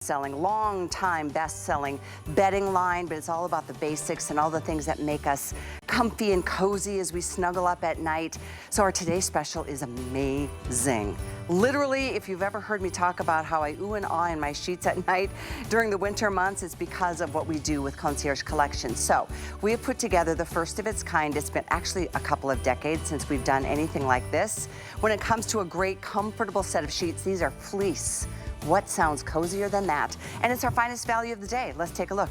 selling, long-time best-selling bedding line, but it's all about the basics and all the things that make us comfy and cozy as we snuggle up at night. So our today's special is amazing. Literally, if you've ever heard me talk about how I ooh and ah in my sheets at night during the winter months, it's because of what we do with Concierge Collection. So we have put together the first of its kind. It's been actually a couple of decades since we've done anything like this. When it comes to a great, comfortable set of sheets, these are fleece. What sounds cozier than that? And it's our finest value of the day. Let's take a look.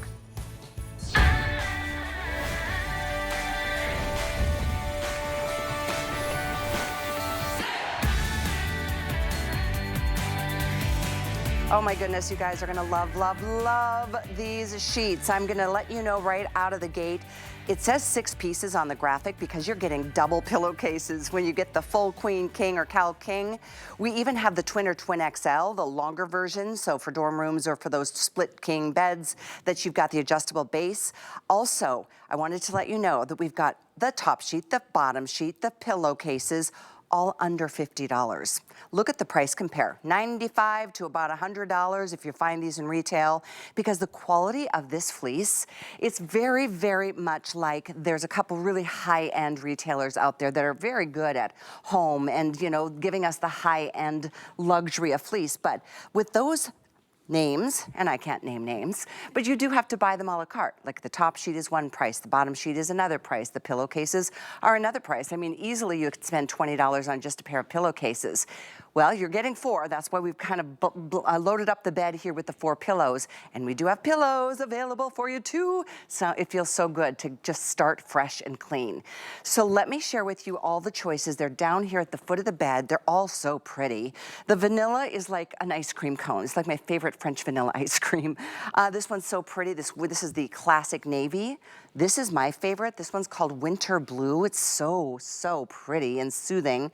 Oh my goodness, you guys are gonna love, love, love these sheets. I'm gonna let you know right out of the gate, it says 6 pieces on the graphic because you're getting double pillowcases when you get the full queen, king, or cal king. We even have the twin or twin XL, the longer version, so for dorm rooms or for those split king beds that you've got the adjustable base. Also, I wanted to let you know that we've got the top sheet, the bottom sheet, the pillowcases, all under $50. Look at the price compare, $95 to about $100 if you find these in retail, because the quality of this fleece, it's very, very much like there's a couple really high-end retailers out there that are very good at home and, you know, giving us the high-end luxury of fleece. But with those names, and I can't name names, but you do have to buy them a la carte. Like the top sheet is one price, the bottom sheet is another price, the pillowcases are another price. I mean, easily you could spend $20 on just a pair of pillowcases. Well, you're getting 4. That's why we've kind of loaded up the bed here with the 4 pillows. And we do have pillows available for you too. So it feels so good to just start fresh and clean. So let me share with you all the choices. They're down here at the foot of the bed. They're all so pretty. The vanilla is like an ice cream cone. It's like my favorite French vanilla ice cream. This one's so pretty. This is the classic navy. This is my favorite. This one's called Winter Blue. It's so, so pretty and soothing.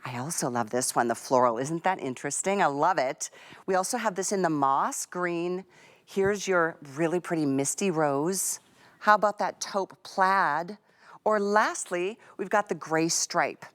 I also love this one, the floral. Isn't that interesting? I love it. We also have this in the moss green. Here's your really pretty misty rose. How about that taupe plaid? Or lastly, we've got the gray stripe.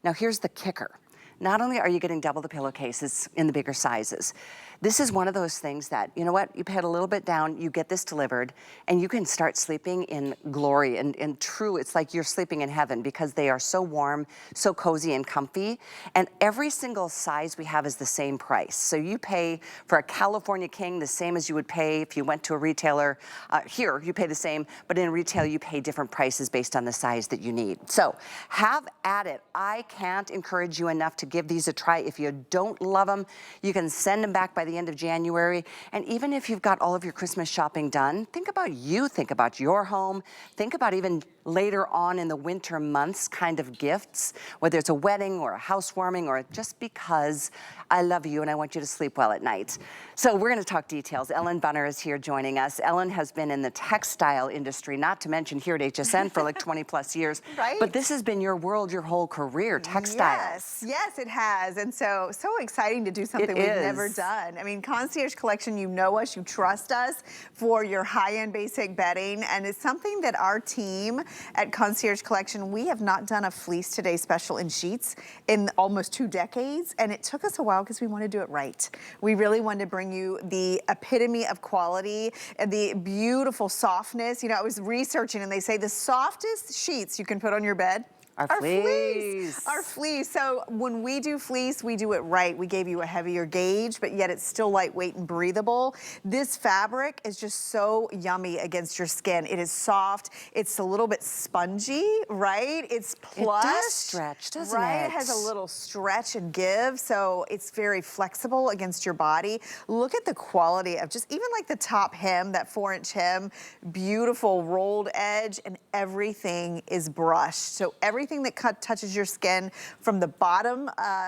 Now here's the kicker. Not only are you getting double the pillowcases in the bigger sizes, this is one of those things that, you know what, you pay it a little bit down, you get this delivered, and you can start sleeping in glory and true, it's like you're sleeping in heaven because they are so warm, so cozy and comfy. And every single size we have is the same price. So you pay for a California king the same as you would pay if you went to a retailer. Here, you pay the same, but in retail, you pay different prices based on the size that you need. So have at it. I can't encourage you enough to give these a try. If you don't love them, you can send them back by the end of January. And even if you've got all of your Christmas shopping done, think about you, think about your home, think about even later on in the winter months kind of gifts, whether it's a wedding or a housewarming or just because I love you and I want you to sleep well at night. So we're gonna talk details. Ellen Bunner is here joining us. Ellen has been in the textile industry, not to mention here at HSN for like 20 plus years. Right. But this has been your world your whole career, textiles. Yes, it has. And so exciting to do something we've never done. I mean, Concierge Collection, you know us, you trust us for your high-end basic bedding. And it's something that our team at Concierge Collection, we have not done a Fleece Today special in sheets in almost 2 decades. And it took us a while because we want to do it right. We really wanted to bring you the epitome of quality and the beautiful softness. You know, I was researching and they say the softest sheets you can put on your bed Our fleece. Our fleece. So when we do fleece, we do it right. We gave you a heavier gauge, but yet it's still lightweight and breathable. This fabric is just so yummy against your skin. It is soft. It's a little bit spongy, right? It's plush. It does stretch, doesn't it? Right, it has a little stretch and give, so it's very flexible against your body. Look at the quality of just even like the top hem, that 4-inch hem, beautiful rolled edge, and everything is brushed. So everything that touches your skin from the bottom,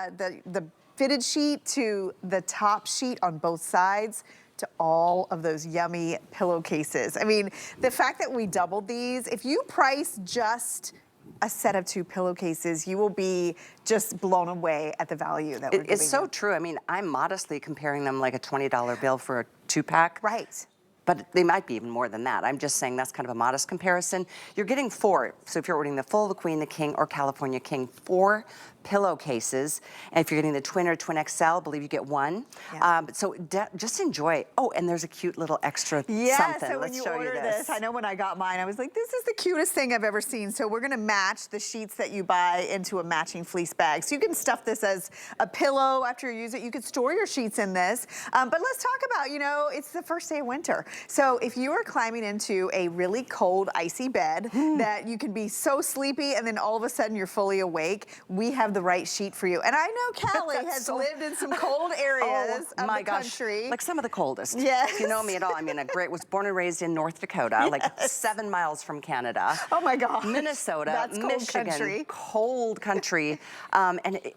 the fitted sheet to the top sheet on both sides to all of those yummy pillowcases. I mean, the fact that we doubled these, if you price just a set of 2 pillowcases, you will be just blown away at the value that we're giving It's so you. true. I mean, I'm modestly comparing them like a $20 bill for a 2-pack. Right. But they might be even more than that. I'm just saying that's kind of a modest comparison. You're getting 4. So if you're ordering the full, the queen, the king, or California king, 4 pillowcases. And if you're getting the twin or twin XL, I believe you get one. Yeah. So just enjoy. Oh, and there's a cute little extra Yeah, something. so when Let's you show order you this, I know when I got mine, I was like, this is the cutest thing I've ever seen. So we're gonna match the sheets that you buy into a matching fleece bag. So you can stuff this as a pillow after you use it. You could store your sheets in this. But let's talk about, you know, it's the first day of winter. So if you are climbing into a really cold, icy bed that you can be so sleepy and then all of a sudden you're fully awake, we have the right sheet for you. And I know Callie has lived in some cold areas of the country. Like some of the coldest. Yes. If you know me at all, I mean, was born and raised in North Dakota, like 7 miles from Canada. Oh my gosh. Minnesota, That's cold Michigan, country. cold country.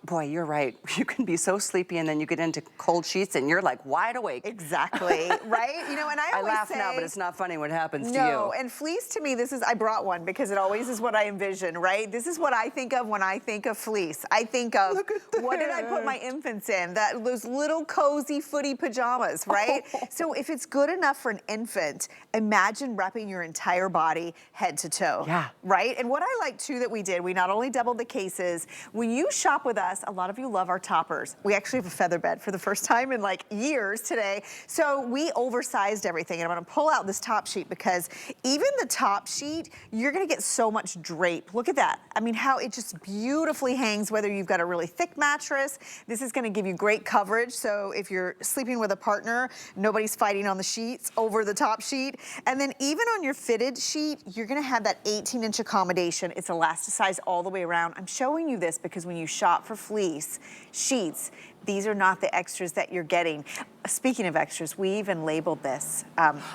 Boy, you're right. You can be so sleepy and then you get into cold sheets and you're like wide awake. Exactly, right? You know, and I always laugh say, now, but it's not funny what happens to you. No, and fleece to me, I brought one because it always is what I envision, right? This is what I think of when I think of fleece. I think of, what did I put my infants in? Those little cozy footy pajamas, right? So if it's good enough for an infant, imagine wrapping your entire body head to toe. Yeah. Right? And what I like too that we did, we not only doubled the cases, when you shop with us, a lot of you love our toppers. We actually have a feather bed for the first time in like years today. So we oversized everything, and I'm gonna pull out this top sheet because even the top sheet, you're gonna get so much drape. Look at that. I mean, how it just beautifully hangs, whether you've got a really thick mattress. This is gonna give you great coverage. So if you're sleeping with a partner, nobody's fighting on the sheets over the top sheet. And then even on your fitted sheet, you're gonna have that 18-inch accommodation. It's elasticized all the way around. I'm showing you this because when you shop for fleece sheets, these are not the extras that you're getting. Speaking of extras, we even labeled this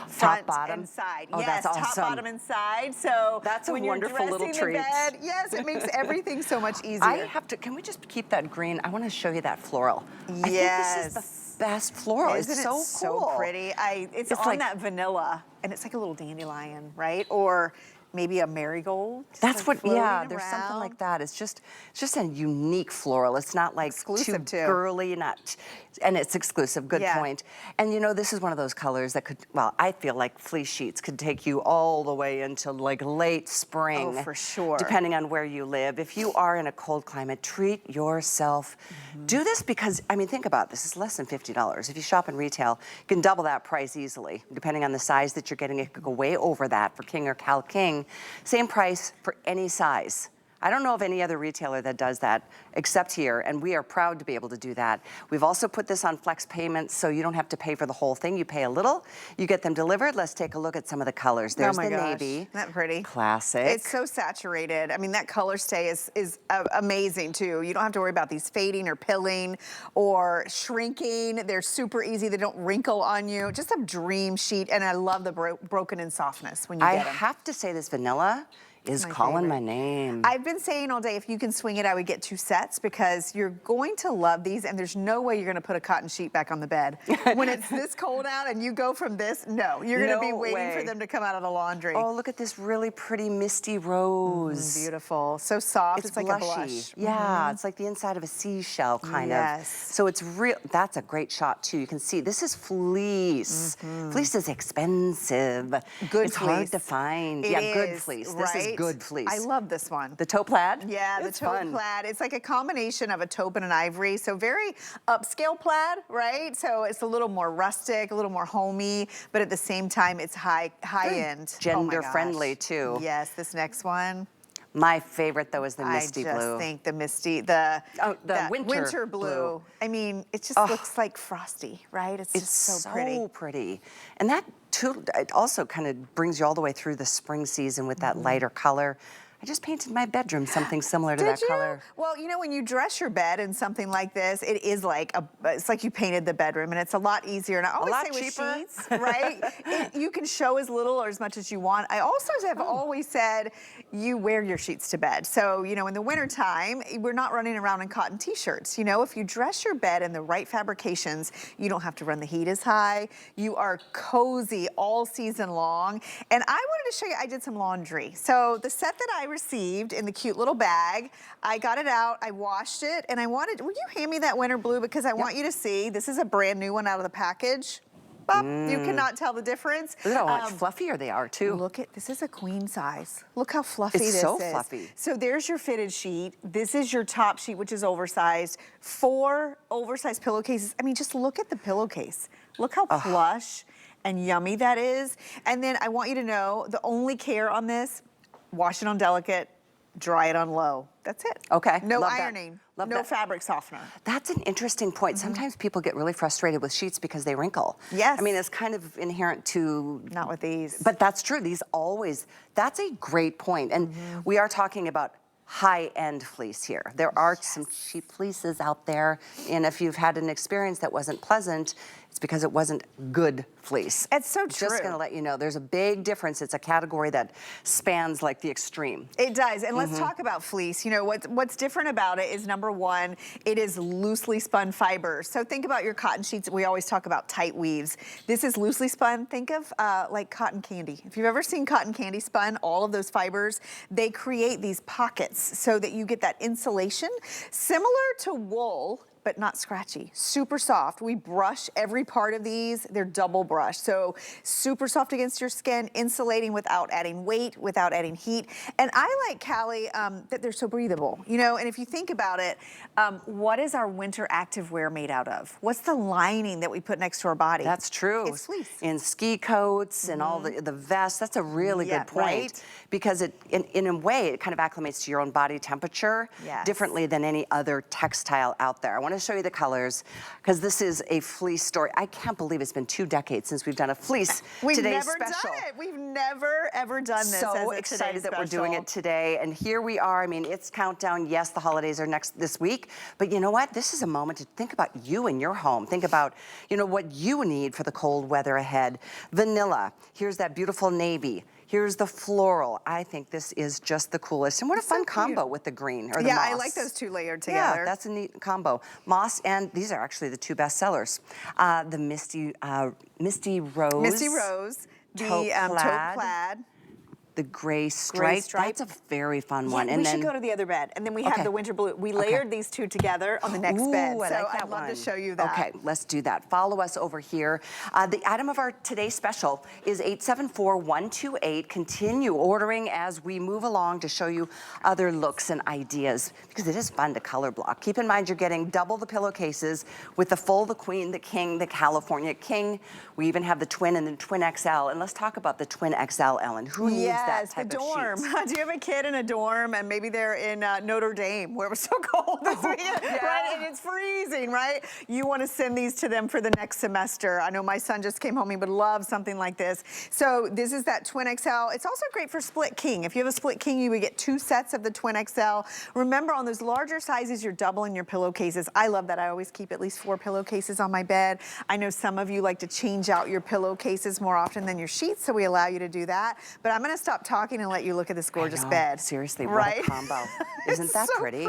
front, bottom, and side. Oh, yes, that's awesome. Top, bottom, and side. So that's a when wonderful you're little dressing treat. the bed, yes, it makes everything so much easier. Can we just keep that green? I want to show you that floral. Yes. I think this is the best floral. Isn't it's so so cool. pretty. It's on like that vanilla, and it's like a little dandelion, right? Or maybe a marigold. That's like what, yeah, there's around. something like that. It's just a unique floral. It's not like Exclusive too too. girly, and it's exclusive, good point. And you know, this is one of those colors that could, well, I feel like fleece sheets could take you all the way into like late spring. Oh, for sure. Depending on where you live. If you are in a cold climate, treat yourself. Do this because, I mean, think about this, it's less than $50. If you shop in retail, you can double that price easily. Depending on the size that you're getting, it could go way over that for King or Cal King. Same price for any size. I don't know of any other retailer that does that except here, and we are proud to be able to do that. We've also put this on flex payments, so you don't have to pay for the whole thing. You pay a little, you get them delivered. Let's take a look at some of the colors. There's the navy. Isn't that pretty? Classic. It's so saturated. I mean, that color stay is amazing too. You don't have to worry about these fading or pilling or shrinking. They're super easy. They don't wrinkle on you. Just a dream sheet, and I love the broken in softness when you get them. I have to say this vanilla is calling my name. I've been saying all day, if you can swing it, I would get 2 sets because you're going to love these, and there's no way you're gonna put a cotton sheet back on the bed. When it's this cold out and you go from this, no, you're gonna be waiting for them to come out of the laundry. Oh, look at this really pretty misty rose. Beautiful, so soft, it's like blushy. a blush. Yeah, it's like the inside of a seashell kind of. So it's real, that's a great shot too. You can see, this is fleece. Fleece is expensive. Good it's fleece. hard to find. Good fleece. This is good fleece. I love this one. The taupe plaid? Yeah, the taupe plaid. It's like a combination of a taupe and an ivory, so very upscale plaid, right? So it's a little more rustic, a little more homey, but at the same time, it's high end. Gender friendly too. Yes, this next one. My favorite though is the misty blue. I just think the misty, the winter blue. I mean, it just looks like frosty, right? It's just so pretty. And that too, it also kind of brings you all the way through the spring season with that lighter color. I just painted my bedroom something similar to that color. Well, you know, when you dress your bed in something like this, it is like it's like you painted the bedroom, and it's a lot easier. And I always say with sheets, right? You can show as little or as much as you want. I also have always said you wear your sheets to bed. So, you know, in the wintertime, we're not running around in cotton t-shirts. You know, if you dress your bed in the right fabrications, you don't have to run the heat as high. You are cozy all season long. And I wanted to show you, I did some laundry. So the set that I received in the cute little bag, I got it out, I washed it, and I wanted, would you hand me that winter blue because I want you to see, this is a brand new one out of the package. bop. You cannot tell the difference. Look at how much fluffier they are too. Look at, this is a queen size. Look how fluffy It's this so is. fluffy. So there's your fitted sheet. This is your top sheet, which is oversized. 4 oversized pillowcases. I mean, just look at the pillowcase. Look how plush and yummy that is. And then I want you to know, the only care on this, wash it on delicate, dry it on low. That's it. Okay. No Love that. ironing. Love no that. fabric softener. That's an interesting point. Sometimes people get really frustrated with sheets because they wrinkle. Yes. I mean, it's kind of inherent to... Not with these. But that's true. These always... That's a great point. And we are talking about high-end fleece here. There are some cheap fleeces out there, and if you've had an experience that wasn't pleasant, it's because it wasn't good fleece. It's so true. Just gonna let you know, there's a big difference. It's a category that spans like the extreme. It does, and let's talk about fleece. You know, what's different about it is, number one, it is loosely spun fibers. So think about your cotton sheets. We always talk about tight weaves. This is loosely spun. Think of like cotton candy. If you've ever seen cotton candy spun, all of those fibers, they create these pockets so that you get that insulation, similar to wool, but not scratchy. Super soft. We brush every part of these. They're double brushed. So super soft against your skin, insulating without adding weight, without adding heat. And I like, Callie, that they're so breathable. You know, and if you think about it, what is our winter activewear made out of? What's the lining that we put next to our body? That's true. It's fleece. In ski coats and all the vests, that's a really good point. Right? Because it, in a way, it kind of acclimates to your own body temperature differently than any other textile out there. I want to show you the colors because this is a fleece story. I can't believe it's been 2 decades since we've done a fleece Today's Special. Done it. We've never, ever done this So as a excited Today's that we're doing Special. it today. And here we are. I mean, it's countdown. Yes, the holidays are this week. But you know what? This is a moment to think about you and your home. Think about, you know, what you need for the cold weather ahead. Vanilla. Here's that beautiful navy. Here's the floral. I think this is just the coolest. And what a fun combo with the green or the moss. Yeah, I like those 2 layered together. Yeah, that's a neat combo. Moss, and these are actually the 2 best sellers. The Misty Rose. Misty Rose. The taupe plaid. The gray stripe. That's a very fun one. And we should go to the other bed. And then we have the winter blue. We layered these 2 together on the next bed. I so like that I'd love one. to show you that. Okay, let's do that. Follow us over here. The item of our today's special is 874128. Continue ordering as we move along to show you other looks and ideas because it is fun to color block. Keep in mind you're getting double the pillowcases with the full, the queen, the king, the California king. We even have the twin and the twin XL. And let's talk about the twin XL, Ellen. Who needs that type the of dorm. sheets? Do you have a kid in a dorm and maybe they're in Notre Dame where it was so cold this weekend, right? And it's freezing, right? You want to send these to them for the next semester. I know my son just came home. He would love something like this. So this is that twin XL. It's also great for split king. If you have a split king, you would get 2 sets of the twin XL. Remember, on those larger sizes, you're doubling your pillowcases. I love that. I always keep at least 4 pillowcases on my bed. I know some of you like to change out your pillowcases more often than your sheets, so we allow you to do that. But I'm going to stop talking and let you look at this gorgeous bed. Seriously, what a combo. Isn't that so pretty?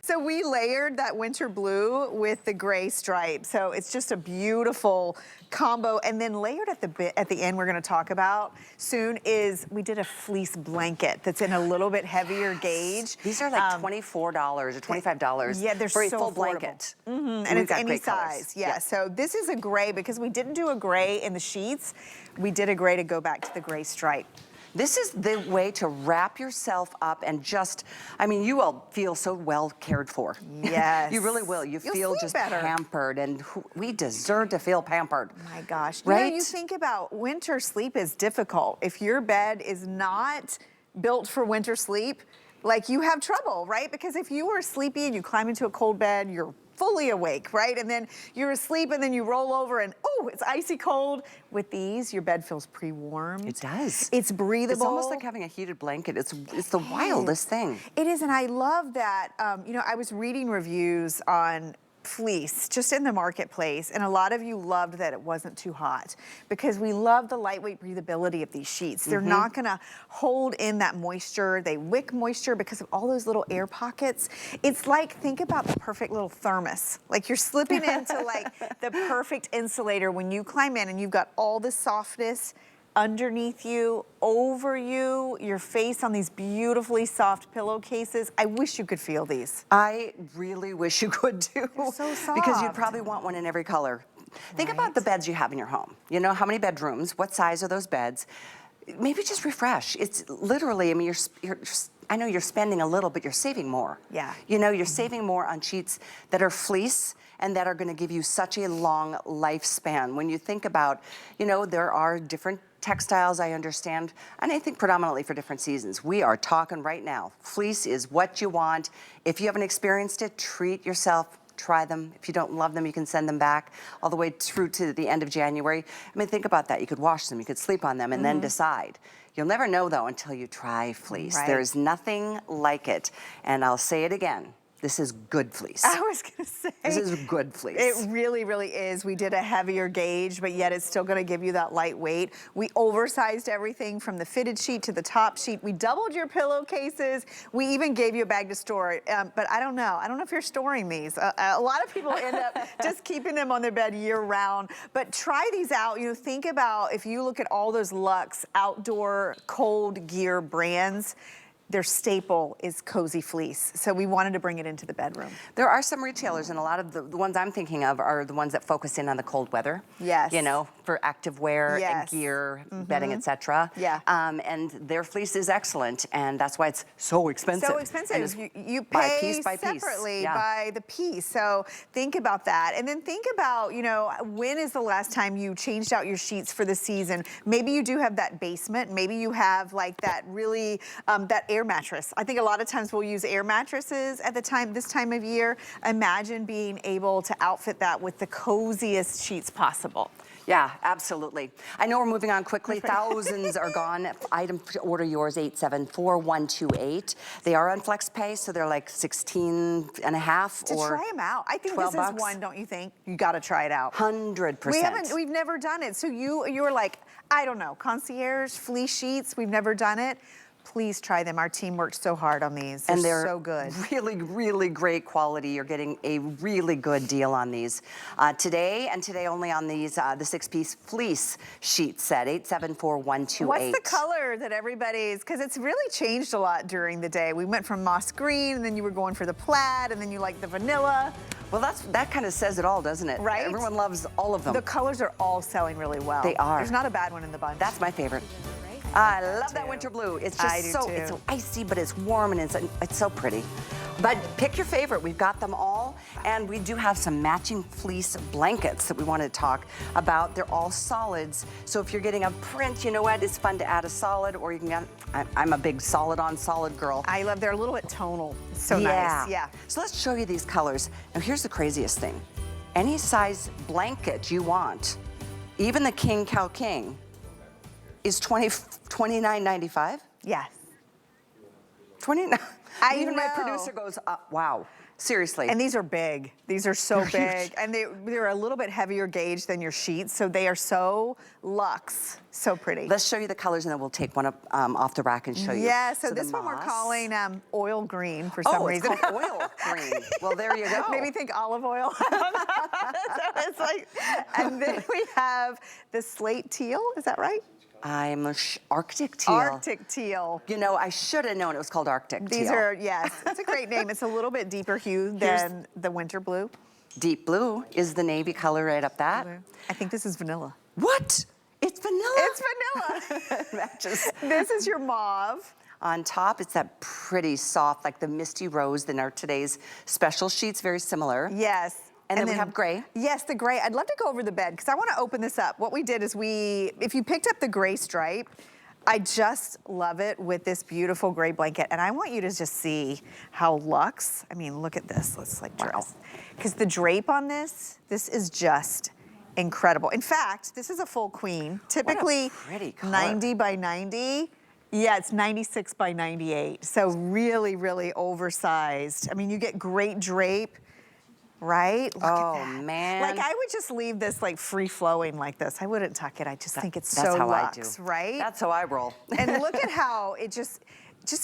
So we layered that winter blue with the gray stripe. So it's just a beautiful combo. And then layered at the end, we're going to talk about soon, is we did a fleece blanket that's in a little bit heavier gauge. These are like $24 or $25 yeah, they're for a so full affordable. blanket. And it's any size. Yeah. So this is a gray because we didn't do a gray in the sheets. We did a gray to go back to the gray stripe. This is the way to wrap yourself up and just, I mean, you will feel so well cared for. Yes. You really will. You'll feel just better. pampered, and we deserve to feel pampered. My gosh. Right? You know, you think about winter sleep is difficult. If your bed is not built for winter sleep, like you have trouble, right? Because if you were sleepy and you climb into a cold bed, you're fully awake, right? And then you're asleep and then you roll over and, oh, it's icy cold. With these, your bed feels pre-warmed. It does. It's breathable. It's almost like having a heated blanket. It's the wildest thing. It is, and I love that, you know, I was reading reviews on fleece just in the marketplace, and a lot of you loved that it wasn't too hot because we love the lightweight breathability of these sheets. They're not gonna hold in that moisture. They wick moisture because of all those little air pockets. It's like, think about the perfect little thermos. Like you're slipping into like the perfect insulator when you climb in and you've got all the softness underneath you, over you, your face on these beautifully soft pillowcases. I wish you could feel these. I really wish you could too. They're so soft. Because you'd probably want one in every color. Think about the beds you have in your home. You know, how many bedrooms, what size are those beds? Maybe just refresh. It's literally, I mean, I know you're spending a little, but you're saving more. Yeah. You know, you're saving more on sheets that are fleece and that are gonna give you such a long lifespan. When you think about, you know, there are different textiles, I understand, and I think predominantly for different seasons. We are talking right now. Fleece is what you want. If you haven't experienced it, treat yourself. Try them. If you don't love them, you can send them back all the way through to the end of January. I mean, think about that. You could wash them, you could sleep on them, and then decide. You'll never know, though, until you try fleece. Right. There's nothing like it. And I'll say it again. This is good fleece. I was gonna say. This is good fleece. It really, really is. We did a heavier gauge, but yet it's still gonna give you that lightweight. We oversized everything from the fitted sheet to the top sheet. We doubled your pillowcases. We even gave you a bag to store it. But I don't know. I don't know if you're storing these. A lot of people end up just keeping them on their bed year round. But try these out. You know, think about if you look at all those luxe outdoor cold gear brands, their staple is cozy fleece. So we wanted to bring it into the bedroom. There are some retailers, and a lot of the ones I'm thinking of are the ones that focus in on the cold weather. Yes. You know, for active wear and Yes. gear, bedding, etc. Yeah. And their fleece is excellent, and that's why it's so expensive. So And expensive. it's You by pay piece by piece. separately Yeah. by the piece. So think about that. And then think about, you know, when is the last time you changed out your sheets for the season? Maybe you do have that basement. Maybe you have like that really, that air mattress. I think a lot of times we'll use air mattresses at this time of year. Imagine being able to outfit that with the coziest sheets possible. Yeah, absolutely. I know we're moving on quickly. Thousands are gone. Item to order yours, 874-128. They are on flex pay, so they're like 16 and a half To or try them out. I think this is $12. one, don't you think? You got to try it out. 100%. We've never done it. So you were like, I don't know, Concierge, fleece sheets, we've never done it. Please try them. Our team worked so hard on these. And they're so good. Really, really great quality. You're getting a really good deal on these. Today only on these, the 6-piece fleece sheet set, 874-128. What's the color that everybody's, because it's really changed a lot during the day. We went from moss green, and then you were going for the plaid, and then you like the vanilla. Well, that kind of says it all, doesn't it? Right? Everyone loves all of them. The colors are all selling really well. They are. There's not a bad one in the bunch. That's my favorite. I love that winter blue. It's I just do so, too. it's icy, but it's warm and it's so pretty. But pick your favorite. We've got them all. And we do have some matching fleece blankets that we want to talk about. They're all solids. So if you're getting a print, you know what? It's fun to add a solid, or you can get, I'm a big solid on solid girl. I love, they're a little bit tonal. So Yeah. nice, yeah. So let's show you these colors. Now here's the craziest thing. Any size blanket you want, even the King Cow King, is $29.95. Yes. 29. I Even my know. producer goes, wow, seriously. And these are big. These are so big. And they're a little bit heavier gauge than your sheets, so they are so luxe, so pretty. Let's show you the colors, and then we'll take one up off the rack and show you. Yeah, so the this one we're moss. calling oil green for some reason. Oh, it's called oil green. Well, there you go. Maybe think olive oil. I don't know. So it's like, and then we have the slate teal, is that right? I'm a Arctic teal. Arctic teal. You know, I should have known it was called Arctic teal. These are, yes, it's a great name. It's a little bit deeper hue than the winter blue. Deep blue is the navy color right up that. I think this is vanilla. What? It's vanilla? It's vanilla. It matches. This is your mauve. On top, it's that pretty soft, like the misty rose in our today's special sheets, very similar. Yes. And then we have gray. Yes, the gray. I'd love to go over the bed because I want to open this up. What we did is if you picked up the gray stripe, I just love it with this beautiful gray blanket. And I want you to just see how luxe, I mean, look at this. Let's like dress. Because the drape on this is just incredible. In fact, this is a full queen. Typically pretty color. 90 by 90. Yeah, it's 96 by 98. So really, really oversized. I mean, you get great drape. Right? Look at that. Man. Like I would just leave this like free flowing like this. I wouldn't tuck it. I just think it's That's so how luxe, I do. right? That's how I roll. And look at how it just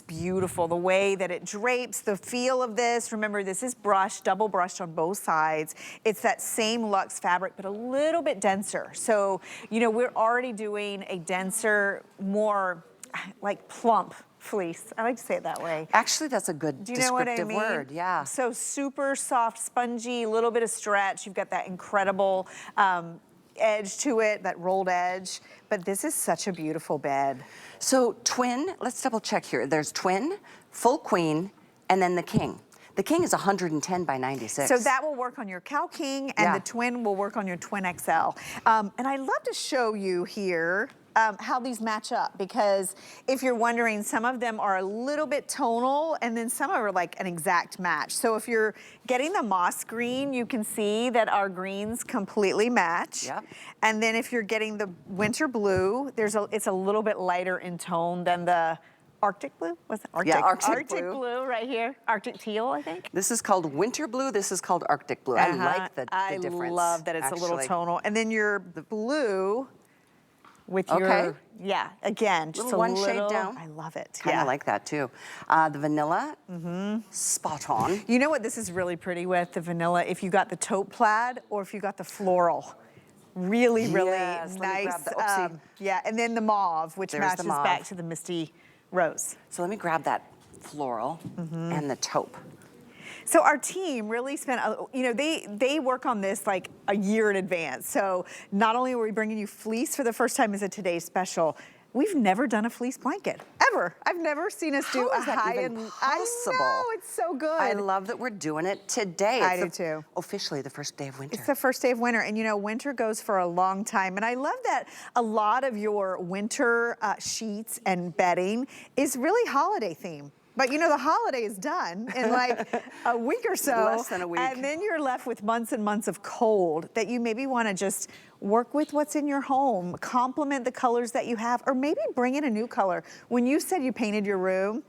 beautiful, the way that it drapes, the feel of this. Remember, this is brushed, double brushed on both sides. It's that same luxe fabric, but a little bit denser. So, you know, we're already doing a denser, more like plump fleece. I like to say it that way. Actually, that's a good Do you know what I descriptive mean? word, yeah. So super soft, spongy, a little bit of stretch. You've got that incredible edge to it, that rolled edge. But this is such a beautiful bed. So twin, let's double check here. There's twin, full queen, and then the king. The king is 110 by 96. So that will work on your Cow King, and Yeah. the twin will work on your Twin XL. And I'd love to show you here how these match up, because if you're wondering, some of them are a little bit tonal, and then some are like an exact match. So if you're getting the moss green, you can see that our greens completely match. Yep. And then if you're getting the winter blue, it's a little bit lighter in tone than the Arctic blue? Was it Arctic? Yeah, Arctic blue. blue right here. Arctic teal, I think. This is called winter blue. This is called Arctic blue. I like the difference. I love that it's a little actually. tonal. And then your blue with Okay. your, yeah, again, just Little a one shade little, down. I love it. Kind of Yeah. like that too. The vanilla, spot on. You know what this is really pretty with, the vanilla, if you got the taupe plaid or if you got the floral. Really, really Yes, let me nice. grab the- oopsie. Yeah, and then the mauve, which There's the matches mauve. back to the misty rose. So let me grab that floral and the taupe. So our team really spent, you know, they work on this like a year in advance. So not only are we bringing you fleece for the first time as a Today's Special, we've never done a fleece blanket, ever. I've never seen us do How a is that even high-end. possible? I know, it's so good. I love that we're doing it today. I It's do too. Officially the first day of winter. It's the first day of winter, and you know, winter goes for a long time. And I love that a lot of your winter sheets and bedding is really holiday themed. But you know, the holiday is done in like a week or so. Less than a week. And then you're left with months and months of cold that you maybe want to just work with what's in your home, complement the colors that you have, or maybe bring in a new color. When you said you painted your room,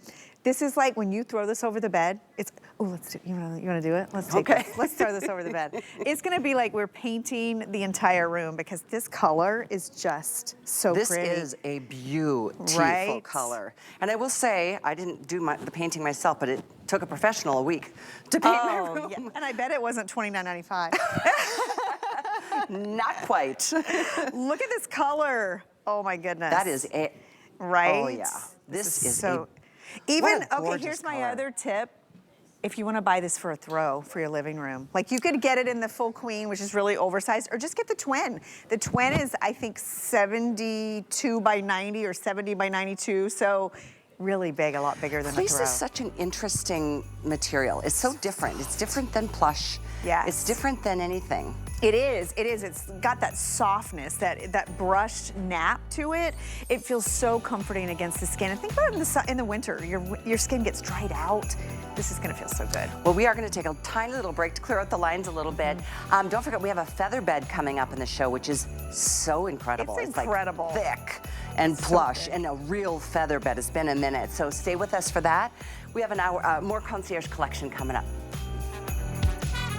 this is like when you throw this over the bed, it's, oh, let's do, you wanna do it? Let's take Okay. this. Let's throw this over the bed. It's gonna be like we're painting the entire room because this color is just so This pretty. is a beautiful Right? color. And I will say, I didn't do the painting myself, but it took a professional a week to paint my room. Yeah. And I bet it wasn't $29.95. Not quite. Look at this color. Oh my goodness. That is a, right. oh yeah. This is so. a, Even what a okay. gorgeous Here's my color. other tip. If you want to buy this for a throw for your living room, like you could get it in the full queen, which is really oversized, or just get the twin. The twin is, I think, 72 by 90 or 70 by 92. So really big, a lot bigger than a Fleece throw. is such an interesting material. It's so different. It's different than plush. Yes. It's different than anything. It is. It is. It's got that softness, that brushed nap to it. It feels so comforting against the skin. And think about it in the winter. Your skin gets dried out. This is going to feel so good. Well, we are going to take a tiny little break to clear out the lines a little bit. Don't forget, we have a feather bed coming up in the show, which is so incredible. It's incredible. Like thick and plush and a real feather bed. It's been a minute, so stay with us for that. We have an hour, more Concierge collection coming up.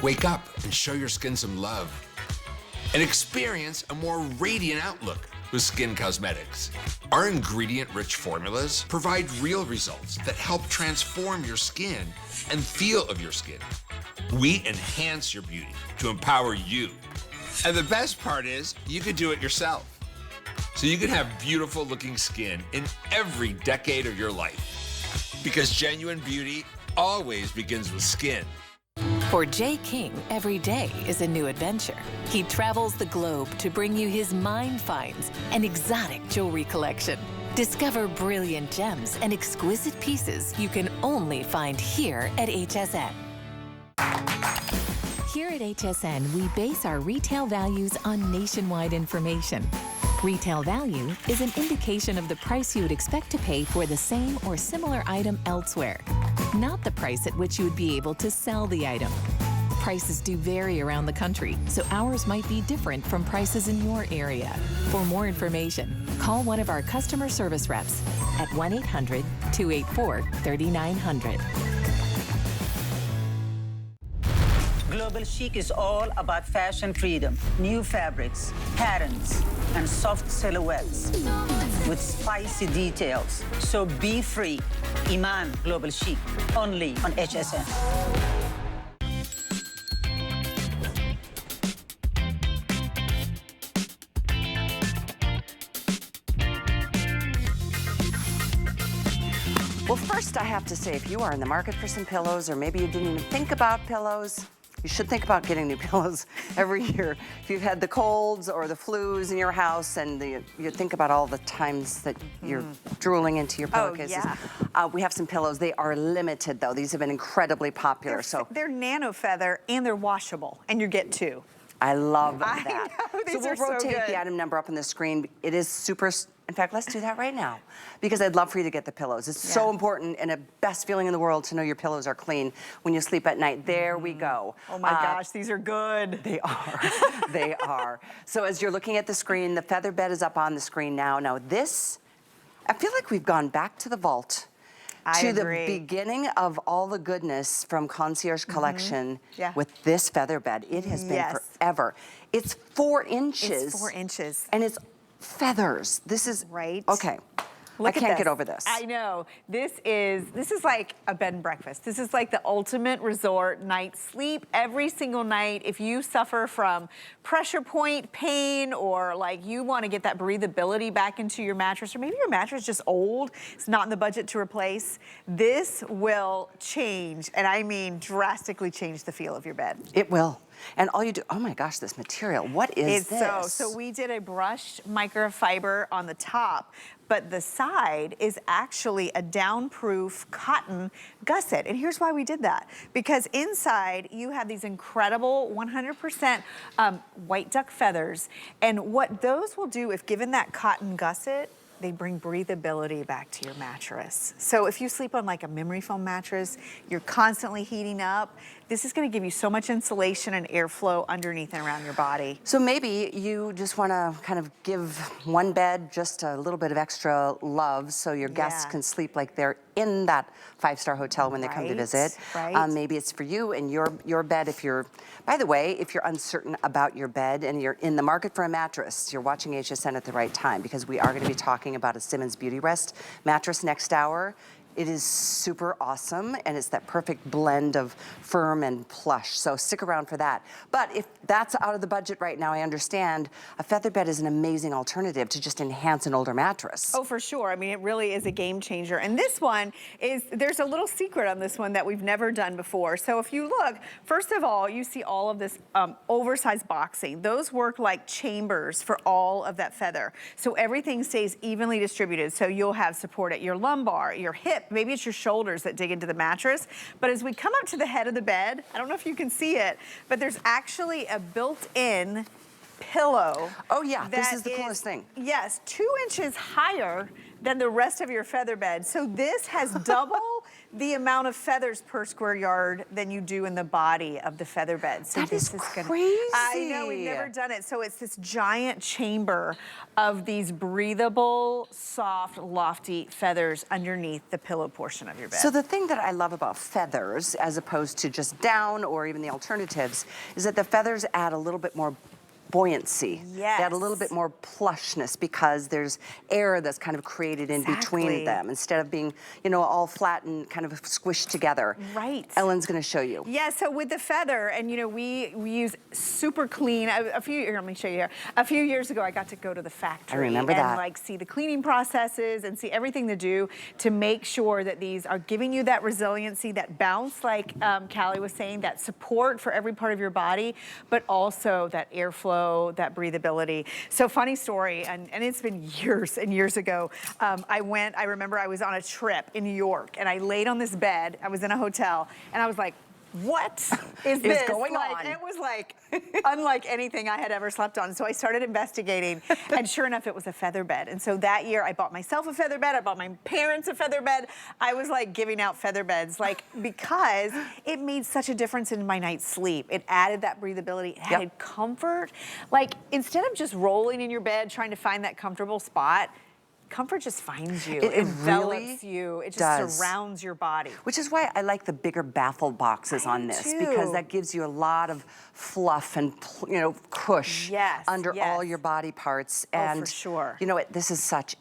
Wake up and show your skin some love. And experience a more radiant outlook with Skin Cosmetics. Our ingredient-rich formulas provide real results that help transform your skin and feel of your skin. We enhance your beauty to empower you. And the best part is, you can do it yourself. So you can have beautiful looking skin in every decade of your life. Because genuine beauty always begins with skin. For Jay King, every day is a new adventure. He travels the globe to bring you his mind finds and exotic jewelry collection. Discover brilliant gems and exquisite pieces you can only find here at HSN. Here at HSN, we base our retail values on nationwide information. Retail value is an indication of the price you would expect to pay for the same or similar item elsewhere, not the price at which you would be able to sell the item. Prices do vary around the country, so ours might be different from prices in your area. For more information, call one of our customer service reps at 1-800-284-3900. Global Chic is all about fashion freedom, new fabrics, patterns, and soft silhouettes with spicy details. So be free. Iman Global Chic, only on HSN. Well, first I have to say, if you are in the market for some pillows, or maybe you didn't even think about pillows, you should think about getting new pillows every year. If you've had the colds or the flus in your house, and you think about all the times that you're drooling into your pillowcases. We have some pillows. They are limited, though. These have been incredibly popular. They're nano feather and they're washable, and you get 2. I love that. I know, these so are so we'll rotate good. the item number up on the screen. It is super. In fact, let's do that right now, because I'd love for you to get the pillows. It's so important, and a best feeling in the world to know your pillows are clean when you sleep at night. There we go. Oh my gosh, these are good. They are. They are. So as you're looking at the screen, the feather bed is up on the screen now. Now this, I feel like we've gone back to the vault. I the agree. beginning of all the goodness from Concierge Collection with this feather bed. It has been forever. It's 4 inches. It's 4 inches. And it's feathers. This is right. Okay. I can't get over this. I know. This is like a bed and breakfast. This is like the ultimate resort night sleep every single night. If you suffer from pressure point pain, or like you want to get that breathability back into your mattress, or maybe your mattress is just old, it's not in the budget to replace, this will change, and I mean drastically change the feel of your bed. It will. And all you do, oh my gosh, this material, what is this? So we did a brushed microfiber on the top, but the side is actually a downproof cotton gusset. And here's why we did that. Because inside you have these incredible 100% white duck feathers. And what those will do, if given that cotton gusset, they bring breathability back to your mattress. So if you sleep on like a memory foam mattress, you're constantly heating up, this is gonna give you so much insulation and airflow underneath and around your body. So maybe you just wanna kind of give one bed just a little bit of extra love so your guests can sleep like they're in that 5-star hotel when they come to visit. Maybe it's for you and your bed. If you're, by the way, if you're uncertain about your bed and you're in the market for a mattress, you're watching HSN at the right time, because we are gonna be talking about a Simmons Beauty Rest mattress next hour. It is super awesome, and it's that perfect blend of firm and plush, so stick around for that. But if that's out of the budget right now, I understand a feather bed is an amazing alternative to just enhance an older mattress. Oh, for sure. I mean, it really is a game changer. And this one is, there's a little secret on this one that we've never done before. So if you look, first of all, you see all of this oversized boxing. Those work like chambers for all of that feather. So everything stays evenly distributed. So you'll have support at your lumbar, your hip, maybe it's your shoulders that dig into the mattress. But as we come up to the head of the bed, I don't know if you can see it, but there's actually a built-in pillow. Oh yeah, this is the coolest thing. Yes, 2 inches higher than the rest of your feather bed. So this has double the amount of feathers per square yard than you do in the body of the feather bed. So that is crazy. I know, we've never done it. So it's this giant chamber of these breathable, soft, lofty feathers underneath the pillow portion of your bed. So the thing that I love about feathers, as opposed to just down or even the alternatives, is that the feathers add a little bit more buoyancy. Yes. They add a little bit more plushness, because there's air that's kind of created in between them, instead of being, you know, all flat and kind of squished together. Right. Ellen's gonna show you. Yeah, so with the feather, and you know, we use super clean, let me show you here. A few years ago, I got to go to the factory. I remember and that. Like see the cleaning processes and see everything to do to make sure that these are giving you that resiliency, that bounce, like Callie was saying, that support for every part of your body, but also that airflow, that breathability. So funny story, and it's been years and years ago. I remember I was on a trip in New York, and I laid on this bed. I was in a hotel, and I was like, what is this going on? It was like unlike anything I had ever slept on. So I started investigating, and sure enough, it was a feather bed. And so that year, I bought myself a feather bed. I bought my parents a feather bed. I was like giving out feather beds, like, because it made such a difference in my night's sleep. It added that breathability, it added comfort. Like, instead of just rolling in your bed trying to find that comfortable spot, comfort just finds you. It envelops you. It just surrounds your body. Which is why I like the bigger baffle boxes on this, because that gives you a lot of fluff and, you know, cush under all your body parts. And for sure. You know what? This is such,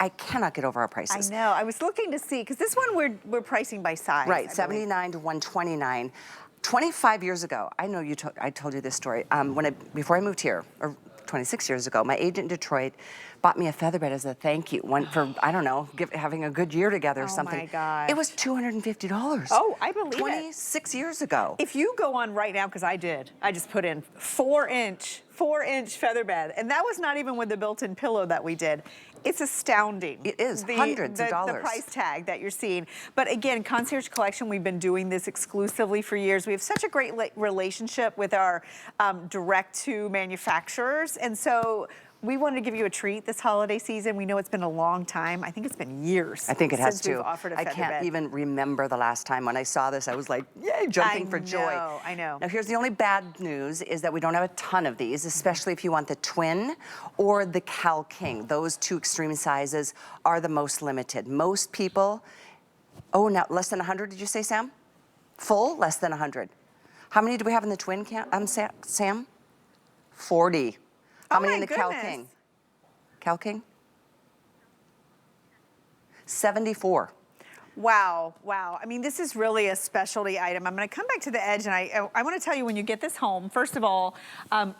I cannot get over our prices. I know. I was looking to see, because this one we're pricing by size. Right, $79 to $129. 25 years ago, I know I told you this story, before I moved here, or 26 years ago, my agent in Detroit bought me a featherbed as a thank you. One for, I don't know, having a good year together or something. Oh my gosh. It was $250. Oh, I believe it. 26 years ago. If you go on right now, because I just put in 4-inch featherbed, and that was not even with the built-in pillow that we did. It's astounding. It is, hundreds of dollars. The price tag that you're seeing. But again, Concierge Collection, we've been doing this exclusively for years. We have such a great relationship with our direct-to manufacturers, and so we wanted to give you a treat this holiday season. We know it's been a long time. I think it's been years. I think it has since too. we've offered a I feather can't bed. even remember the last time when I saw this. I was like, yay, jumping for joy. I know. Now here's the only bad news is that we don't have a ton of these, especially if you want the twin or the Cal King. Those two extreme sizes are the most limited. Most people, oh, now less than 100, did you say, Sam? Full, less than 100. How many do we have in the twin, Sam? 40. How many in the Cal King? Cal King? 74. Wow. I mean, this is really a specialty item. I'm going to come back to the edge, and I want to tell you, when you get this home, first of all,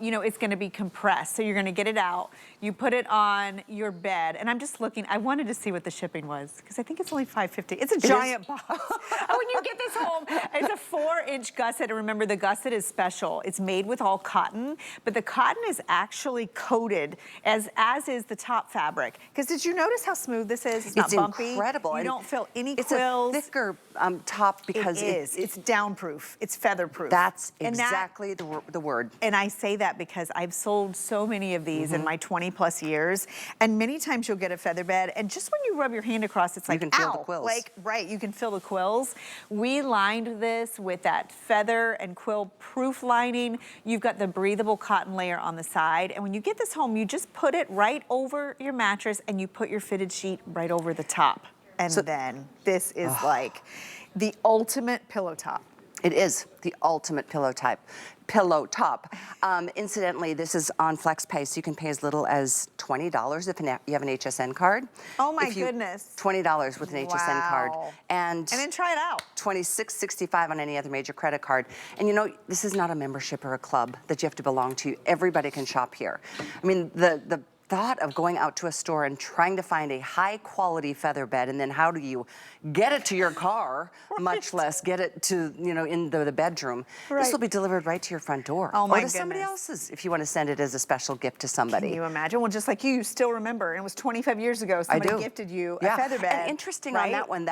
you know, it's going to be compressed. So you're going to get it out. You put it on your bed, and I'm just looking. I wanted to see what the shipping was, because I think it's only $5.50. It's a giant box. And when you get this home, it's a 4-inch gusset. And remember, the gusset is special. It's made with all cotton, but the cotton is actually coated, as is the top fabric. Because did you notice how smooth this is? It's not bumpy. Incredible. You don't feel any It's quills. a thicker top because it's downproof. It's featherproof. That's exactly the word. And I say that because I've sold so many of these in my 20+ years, and many times you'll get a feather bed, and just when you rub your hand across, it's like, you can feel ow, the quills. like, right, you can feel the quills. We lined this with that feather and quill proof lining. You've got the breathable cotton layer on the side, and when you get this home, you just put it right over your mattress, and you put your fitted sheet right over the top. And then this is like the ultimate pillow top. It is the ultimate pillow top. Incidentally, this is on FlexPay, so you can pay as little as $20 if you have an HSN card. Oh my goodness. $20 with an HSN card. And then try it out. $26.65 on any other major credit card. And you know, this is not a membership or a club that you have to belong to. Everybody can shop here. I mean, the thought of going out to a store and trying to find a high quality feather bed, and then how do you get it to your car, much less get it to, you know, in the bedroom. This will be delivered right to your front door. Oh my or to somebody else's if you want to send it as a special gift to somebody. Can you imagine? Well, just like you still remember, and it was 25 years ago, somebody gifted you a feather bed. And interesting on that one,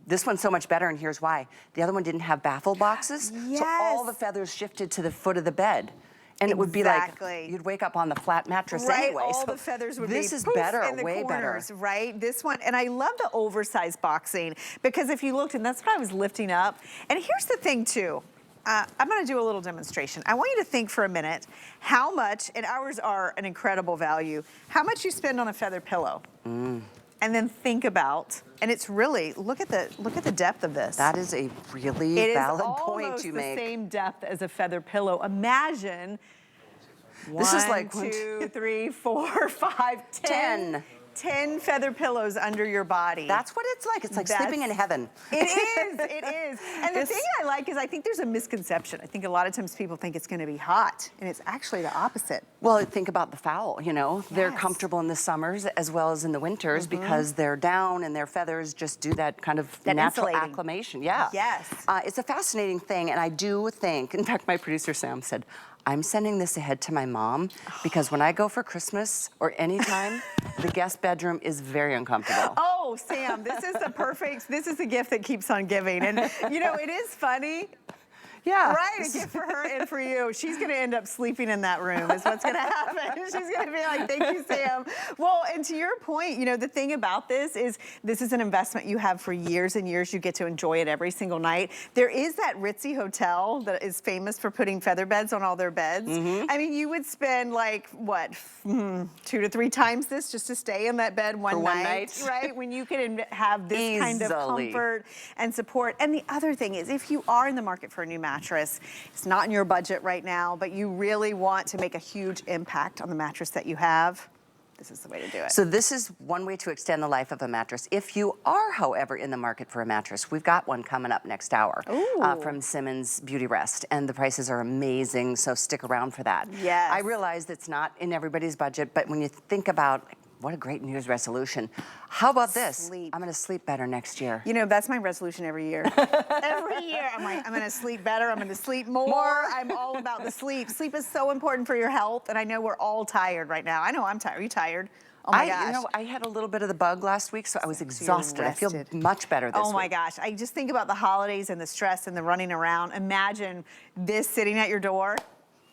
this one's so much better, and here's why. The other one didn't have baffle boxes, so all the feathers shifted to the foot of the bed. And it would be like, you'd wake up on the flat mattress anyway. All so the feathers would this be is poof better, in the way corners, better. Right? This one, and I love the oversized boxing, because if you looked, and that's what I was lifting up. And here's the thing too. I'm gonna do a little demonstration. I want you to think for a minute how much, and ours are an incredible value, how much you spend on a feather pillow. And then think about, and it's really, look at the depth of this. That is a really valid point you make. It is almost the same depth as a feather pillow. Imagine. This is like 1, 2, 3, 4, 5, 10. 10 feather pillows under your body. That's what it's like. It's like sleeping in heaven. It is. And the thing I like is I think there's a misconception. I think a lot of times people think it's going to be hot, and it's actually the opposite. Well, think about the fowl, you know. They're comfortable in the summers as well as in the winters because they're down and their feathers just do that kind of natural acclimation. Yeah. Yes. It's a fascinating thing, and I do think, in fact, my producer Sam said, I'm sending this ahead to my mom because when I go for Christmas or anytime, the guest bedroom is very uncomfortable. Oh, Sam, this is the gift that keeps on giving. And you know, it is funny. Yeah. Right, a gift for her and for you. She's going to end up sleeping in that room is what's going to happen. She's going to be like, thank you, Sam. Well, and to your point, you know, the thing about this is an investment you have for years and years. You get to enjoy it every single night. There is that ritzy hotel that is famous for putting feather beds on all their beds. I mean, you would spend like, what, 2 to 3 times this just to stay in that bed one night, right? When you can have this kind of comfort and support. And the other thing is, if you are in the market for a new mattress, it's not in your budget right now, but you really want to make a huge impact on the mattress that you have, this is the way to do it. So this is one way to extend the life of a mattress. If you are, however, in the market for a mattress, we've got one coming up next hour from Simmons Beauty Rest, and the prices are amazing, so stick around for that. Yes. I realize it's not in everybody's budget, but when you think about what a great New Year's resolution. How about this? Sleep. I'm gonna sleep better next year. You know, that's my resolution every year. Every year, I'm like, I'm gonna sleep better, I'm gonna sleep more. I'm all about the sleep. Sleep is so important for your health, and I know we're all tired right now. I know I'm tired. Are you tired? Oh my gosh. You know, I had a little bit of the bug last week, so I was exhausted. I feel much better this week. Oh my gosh. I just think about the holidays and the stress and the running around. Imagine this sitting at your door.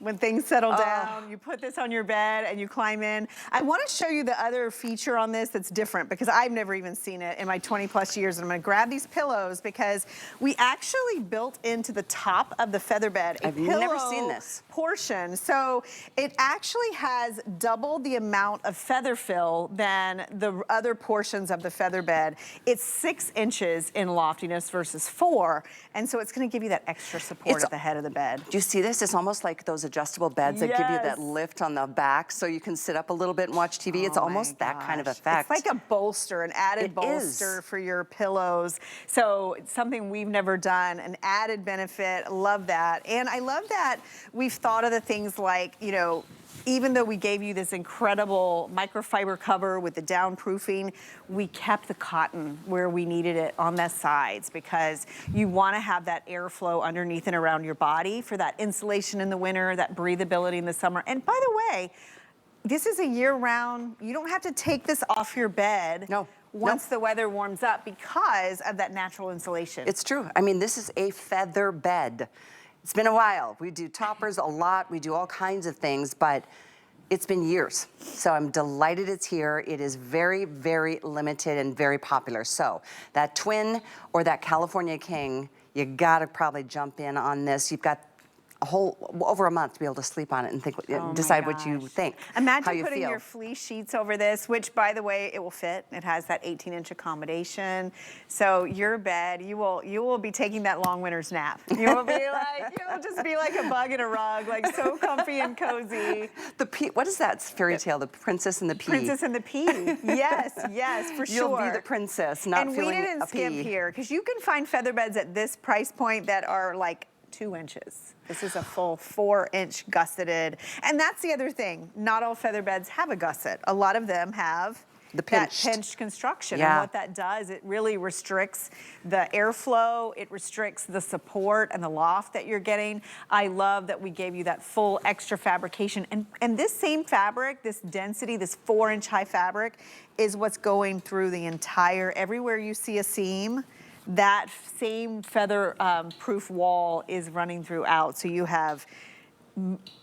When things settle down, you put this on your bed and you climb in. I want to show you the other feature on this that's different because I've never even seen it in my 20 plus years. And I'm going to grab these pillows because we actually built into the top of the feather bed a pillow never seen this portion. So it actually has double the amount of feather fill than the other portions of the feather bed. It's 6 inches in loftiness versus 4. And so it's going to give you that extra support at the head of the bed. Do you see this? It's almost like those adjustable beds that give you that lift on the back so you can sit up a little bit and watch TV. It's almost that kind of effect. It's like a bolster, an added bolster for your pillows. So it's something we've never done, an added benefit. Love that. And I love that we've thought of the things like, you know, even though we gave you this incredible microfiber cover with the downproofing, we kept the cotton where we needed it on the sides because you want to have that airflow underneath and around your body for that insulation in the winter, that breathability in the summer. And by the way, this is a year-round, you don't have to take this off your bed once the weather warms up because of that natural insulation. It's true. I mean, this is a feather bed. It's been a while. We do toppers a lot. We do all kinds of things, but it's been years. So I'm delighted it's here. It is very, very limited and very popular. So that twin or that California King, you gotta probably jump in on this. You've got over a month to be able to sleep on it and think, decide what you think. Imagine how you putting feel. your fleece sheets over this, which by the way, it will fit. It has that 18-inch accommodation. So your bed, you will be taking that long winter's nap. You will be like, you'll just be like a bug in a rug, like so comfy and cozy. The pea, what is that fairy tale? The princess and the pea. Princess and the pea. Yes, yes, for sure. You'll be the princess, not feeling a pea. And we didn't skimp here because you can find feather beds at this price point that are like 2 inches. This is a full 4-inch gusseted. And that's the other thing. Not all feather beds have a gusset. A lot of them have that pinched construction. And what that does, it really restricts the airflow, it restricts the support and the loft that you're getting. I love that we gave you that full extra fabrication. And this same fabric, this density, this 4-inch high fabric is what's going through the entire, everywhere you see a seam, that same feather proof wall is running throughout. So you have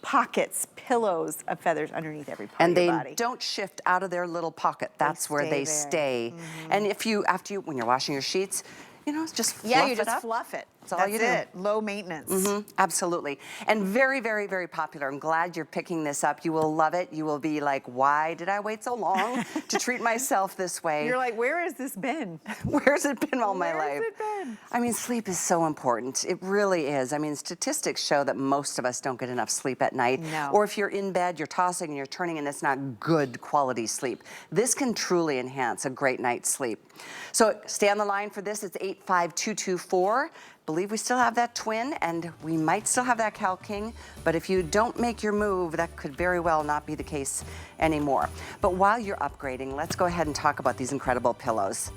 pockets, pillows of feathers underneath every part of your body. And they don't shift out of their little pocket. That's where they stay. And if you, when you're washing your sheets, you know, just fluff it up. Yeah, you just fluff it. That's all you do. Low maintenance. Absolutely. And very, very, very popular. I'm glad you're picking this up. You will love it. You will be like, why did I wait so long to treat myself this way? You're like, where has this been? Where's it been all my life? Where's it been? I mean, sleep is so important. It really is. I mean, statistics show that most of us don't get enough sleep at night. No. Or if you're in bed, you're tossing and you're turning and it's not good quality sleep. This can truly enhance a great night's sleep. So stay on the line for this. It's 85224. Believe we still have that twin and we might still have that Cal King, but if you don't make your move, that could very well not be the case anymore. But while you're upgrading, let's go ahead and talk about these incredible pillows.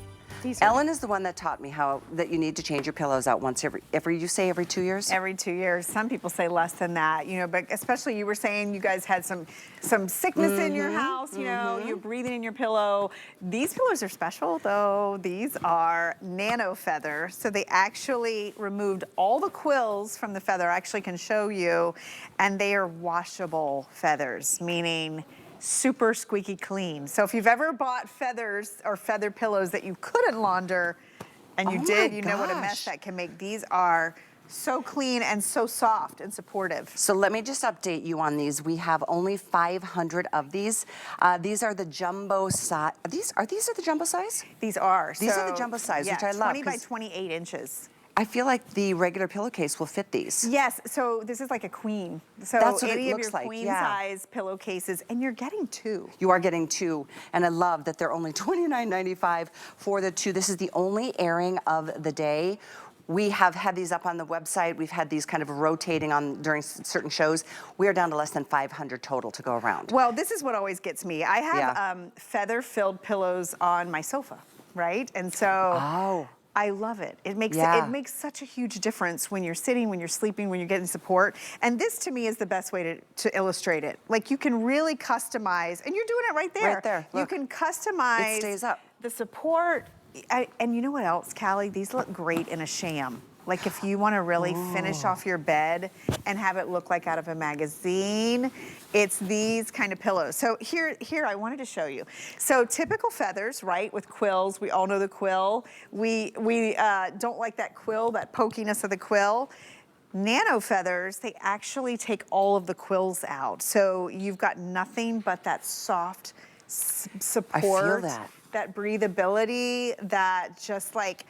Ellen is the one that taught me that you need to change your pillows out once you say every 2 years? Every 2 years. Some people say less than that, you know, but especially you were saying you guys had some sickness in your house, you know, you're breathing in your pillow. These pillows are special though. These are nano feather. So they actually removed all the quills from the feather. I actually can show you, and they are washable feathers, meaning super squeaky clean. So if you've ever bought feathers or feather pillows that you couldn't launder, and you did, you know what a mess that can make. These are so clean and so soft and supportive. So let me just update you on these. We have only 500 of these. These are the jumbo size. Are these the jumbo size? These are. These are the jumbo size, which I love. 20 by 28 inches. I feel like the regular pillowcase will fit these. Yes, so this is like a queen. So That's what it any of looks your like, queen yeah. size pillowcases, and you're getting 2. You are getting 2, and I love that they're only $29.95 for the 2. This is the only airing of the day. We have had these up on the website. We've had these kind of rotating on during certain shows. We are down to less than 500 total to go around. Well, this is what always gets me. I have Yeah. feather-filled pillows on my sofa, right? And so I love it. It makes such a huge difference when you're sitting, when you're sleeping, when you're getting support. And this to me is the best way to illustrate it. Like you can really customize, and you're doing it right there. Right there, You look. can customize It stays up. the support. And you know what else, Callie? These look great in a sham. Like if you want to really finish off your bed and have it look like out of a magazine, it's these kind of pillows. So here I wanted to show you. So typical feathers, right, with quills. We all know the quill. We don't like that quill, that pokiness of the quill. Nano feathers, they actually take all of the quills out. So you've got nothing but that soft support. I feel that. That breathability, that just like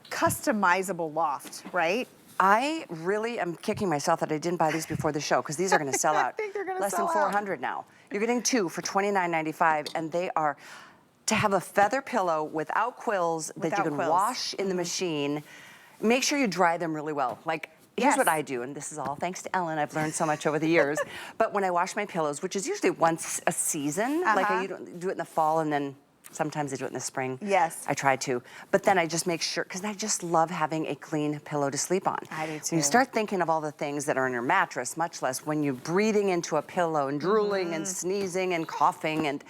customizable loft, right? I really am kicking myself that I didn't buy these before the show because these are going to sell out. I think they're gonna less sell than 400 now. You're getting 2 for $29.95, and they are to have a feather pillow without quills that you Without can quills. wash in the machine. Make sure you dry them really well. Like, here's Yes. what I do, and this is all thanks to Ellen. I've learned so much over the years. But when I wash my pillows, which is usually once a season, like I do it in the fall and then sometimes I do it in the spring. Yes. I try to. But then I just make sure, because I just love having a clean pillow to sleep on. I do When too. you start thinking of all the things that are in your mattress, much less when you're breathing into a pillow and drooling and sneezing and coughing, and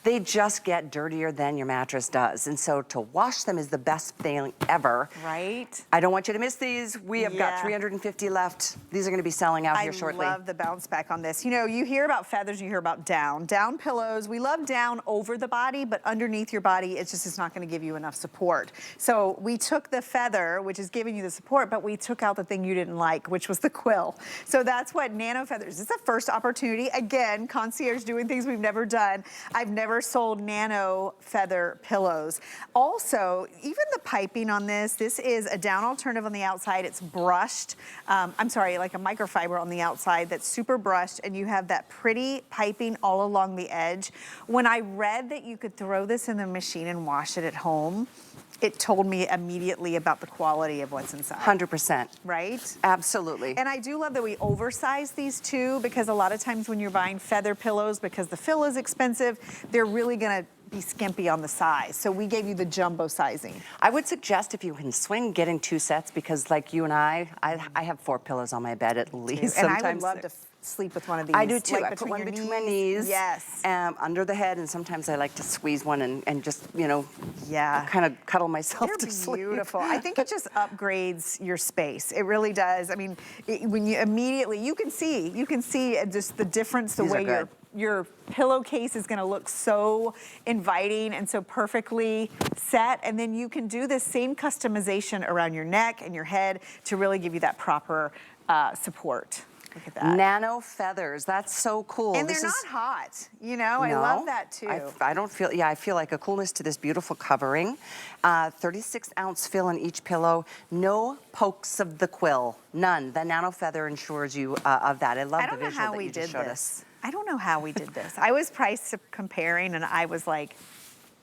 they just get dirtier than your mattress does. And so to wash them is the best thing ever. Right? I don't want you to miss these. We have got Yeah. 350 left. These are going to be selling out here shortly. I love the bounce back on this. You know, you hear about feathers, you hear about down. Down pillows, we love down over the body, but underneath your body, it's not going to give you enough support. So we took the feather, which is giving you the support, but we took out the thing you didn't like, which was the quill. So that's what nano feathers. It's a first opportunity. Again, Concierge doing things we've never done. I've never sold nano feather pillows. Also, even the piping on this is a down alternative on the outside. It's brushed. I'm sorry, like a microfiber on the outside that's super brushed, and you have that pretty piping all along the edge. When I read that you could throw this in the machine and wash it at home, it told me immediately about the quality of what's inside. 100%. Right? Absolutely. And I do love that we oversize these too, because a lot of times when you're buying feather pillows, because the fill is expensive, they're really gonna be skimpy on the size. So we gave you the jumbo sizing. I would suggest if you can swing getting 2 sets, because like you and I have 4 pillows on my bed at least. And sometimes I would love 6. to sleep with one of these. I do too. Like I put one between my knees. Yes. Under the head, and sometimes I like to squeeze one and just, you know, Yeah. kind of cuddle myself They're to sleep. beautiful. I think it just upgrades your space. It really does. I mean, when you immediately, you can see just the difference, the These are way good. your pillowcase is going to look so inviting and so perfectly set. And then you can do this same customization around your neck and your head to really give you that proper support. Look at that. Nano feathers. That's so cool. And This they're is- not hot. You know, I love that too. I don't feel, I feel like a coolness to this beautiful covering. 36-ounce fill in each pillow. No pokes of the quill. None. The nano feather ensures you of that. I love the visual that you just showed us. I don't know how we did this. I was price comparing and I was like,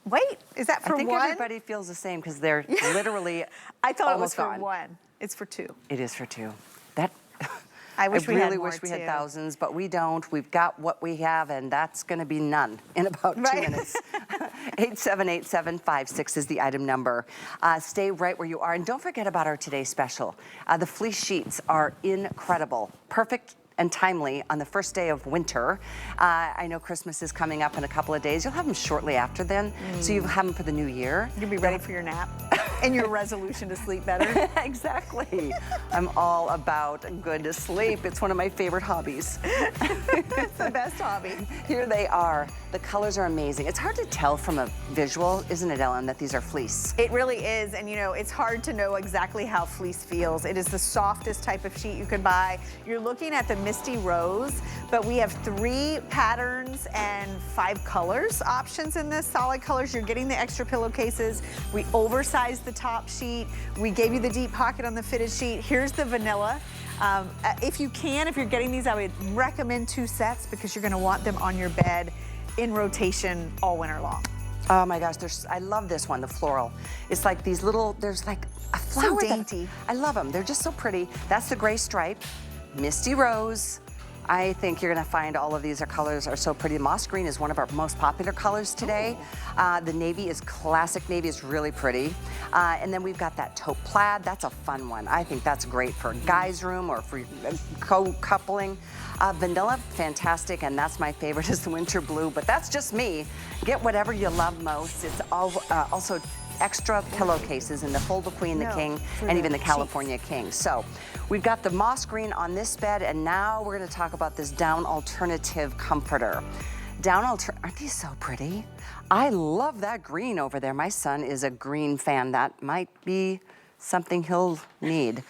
wait, is that for I think one? everybody feels the same because they're literally I thought it was almost for gone. one. It's for 2. It is for 2. That I wish we had really more, wish we had too. thousands, but we don't. We've got what we have, and that's going to be none in about 2 Right. minutes. 878756 is the item number. Stay right where you are, and don't forget about our Today Special. The fleece sheets are incredible. Perfect and timely on the first day of winter. I know Christmas is coming up in a couple of days. You'll have them shortly after then, so you'll have them for the new year. You'll be ready for your nap and your resolution to sleep better. Exactly. I'm all about good sleep. It's one of my favorite hobbies. It's the best hobby. Here they are. The colors are amazing. It's hard to tell from a visual, isn't it, Ellen, that these are fleece? It really is, and you know, it's hard to know exactly how fleece feels. It is the softest type of sheet you can buy. You're looking at the Misty Rose, but we have 3 patterns and 5 colors options in this, solid colors. You're getting the extra pillowcases. We oversized the top sheet. We gave you the deep pocket on the fitted sheet. Here's the vanilla. If you can, if you're getting these, I would recommend 2 sets because you're gonna want them on your bed in rotation all winter long. Oh my gosh, I love this one, the floral. It's like these little, there's like a flower. So dainty. I love them, they're just so pretty. That's the gray stripe, misty rose. I think you're gonna find all of these colors are so pretty. Moss green is one of our most popular colors today. The navy is classic navy, is really pretty. And then we've got that taupe plaid, that's a fun one. I think that's great for a guy's room or for co-coupling. Vanilla, fantastic, and that's my favorite is the winter blue, but that's just me. Get whatever you love most. It's also extra pillowcases in the fold of queen, the king, and even the California king. So we've got the moss green on this bed, and now we're gonna talk about this down alternative comforter. Aren't these so pretty? I love that green over there. My son is a green fan. That might be something he'll need.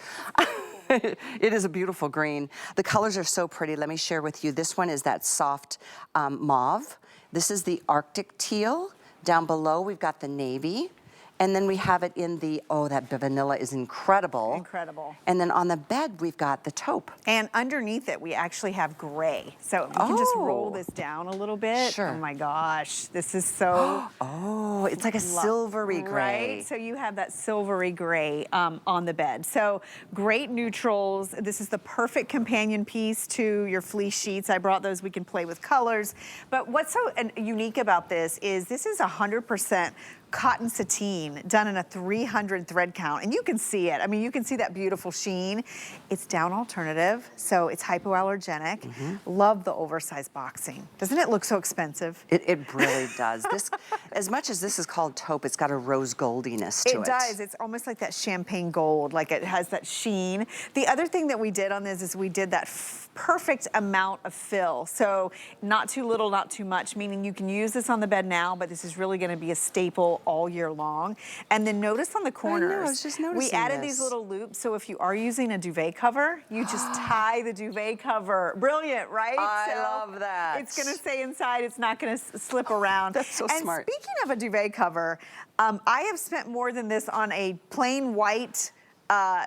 It is a beautiful green. The colors are so pretty. Let me share with you. This one is that soft mauve. This is the Arctic teal. Down below, we've got the navy. And then we have it in the, oh, that vanilla is incredible. Incredible. And then on the bed, we've got the taupe. And underneath it, we actually have gray. So you can just roll this down a little bit. Sure. Oh my gosh, this is so... Oh, it's like a silvery gray. Right, so you have that silvery gray on the bed. So great neutrals. This is the perfect companion piece to your fleece sheets. I brought those, we can play with colors. But what's so unique about this is 100% cotton sateen done in a 300 thread count, and you can see it. I mean, you can see that beautiful sheen. It's down alternative, so it's hypoallergenic. Love the oversized boxing. Doesn't it look so expensive? It really does. This, as much as this is called taupe, it's got a rose goldiness to it. It does. It's almost like that champagne gold, like it has that sheen. The other thing that we did on this is we did that perfect amount of fill. So not too little, not too much, meaning you can use this on the bed now, but this is really gonna be a staple all year long. And then notice on the corners, I know, I was just noticing we added this. these little loops. So if you are using a duvet cover, you just tie the duvet cover. Brilliant, right? I love that. It's gonna stay inside. It's not gonna slip around. That's so smart. And speaking of a duvet cover, I have spent more than this on a plain white,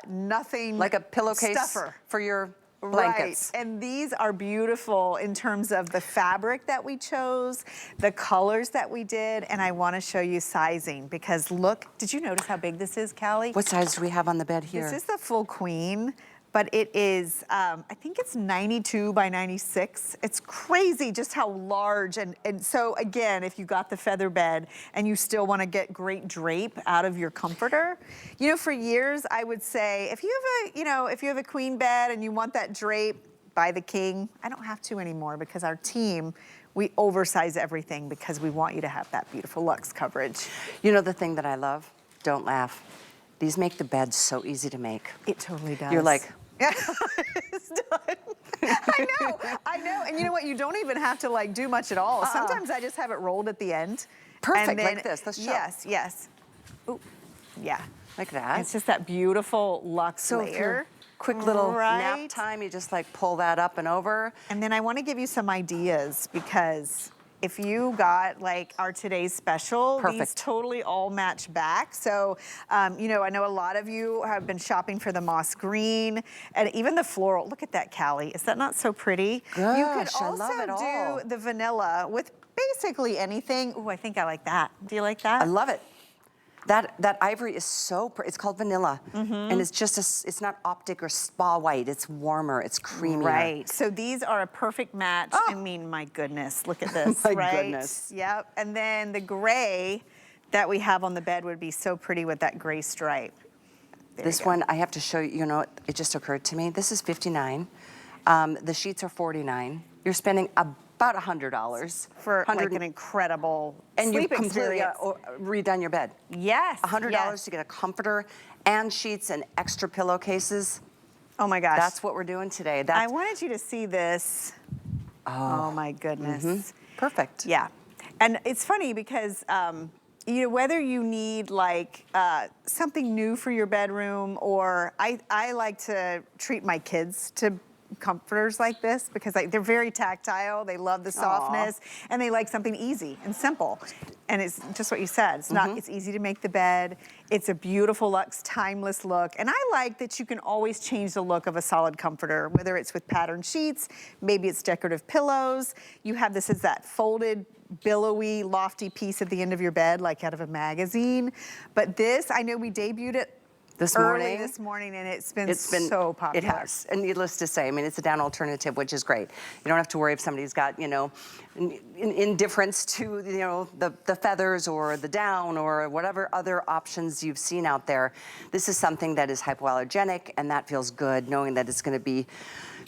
nothing like a pillowcase stuffer for your blankets. Right, and these are beautiful in terms of the fabric that we chose, the colors that we did, and I want to show you sizing because look, did you notice how big this is, Callie? What size do we have on the bed here? This is the full queen, but it is, I think it's 92 by 96. It's crazy just how large, and so again, if you got the feather bed and you still want to get great drape out of your comforter, you know, for years I would say, if you have a, you know, if you have a queen bed and you want that drape, buy the king. I don't have to anymore because our team, we oversize everything because we want you to have that beautiful luxe coverage. You know the thing that I love? Don't laugh. These make the bed so easy to make. It totally does. You're like, it's done. I know. And you know what? You don't even have to like do much at all. Sometimes I just have it rolled at the end. Perfect, and then, like this. Let's show. Yes, yes. Ooh, yeah. Like that. It's just that beautiful luxe So if layer. you're quick little nap Right. time, you just like pull that up and over. And then I want to give you some ideas because if you got like our today's special, these Perfect. totally all match back. So, you know, I know a lot of you have been shopping for the moss green and even the floral. Look at that, Callie. Is that not so pretty? Gosh, You could I also love it all. do the vanilla with basically anything. Ooh, I think I like that. Do you like that? I love it. That ivory is so pretty. It's called vanilla. And it's just, it's not optic or spa white. It's warmer, it's creamier. Right, so these are a perfect match. I mean, my goodness, look at this, My right? goodness. Yep, and then the gray that we have on the bed would be so pretty with that gray stripe. There This you go. one, I have to show you, you know, it just occurred to me. This is $59. The sheets are $49. You're spending about $100. For like 100 an incredible and you've sleep completely experience. redone your bed. Yes, $100 yes. to get a comforter and sheets and extra pillowcases. Oh my gosh. That's what we're doing today. I That's wanted you to see this. Oh my goodness. perfect. Yeah, and it's funny because you know, whether you need like something new for your bedroom, or I like to treat my kids to comforters like this because they're very tactile. They love the softness and they like something easy and simple. And it's just what you said. It's not, it's easy to make the bed. It's a beautiful luxe, timeless look. And I like that you can always change the look of a solid comforter, whether it's with patterned sheets, maybe it's decorative pillows. You have this as that folded, billowy, lofty piece at the end of your bed, like out of a magazine. But this, I know we debuted it early this morning, and it's been so popular. It has, and needless to say, I mean, it's a down alternative, which is great. You don't have to worry if somebody's got, you know, indifference to, you know, the feathers or the down or whatever other options you've seen out there. This is something that is hypoallergenic, and that feels good, knowing that it's gonna be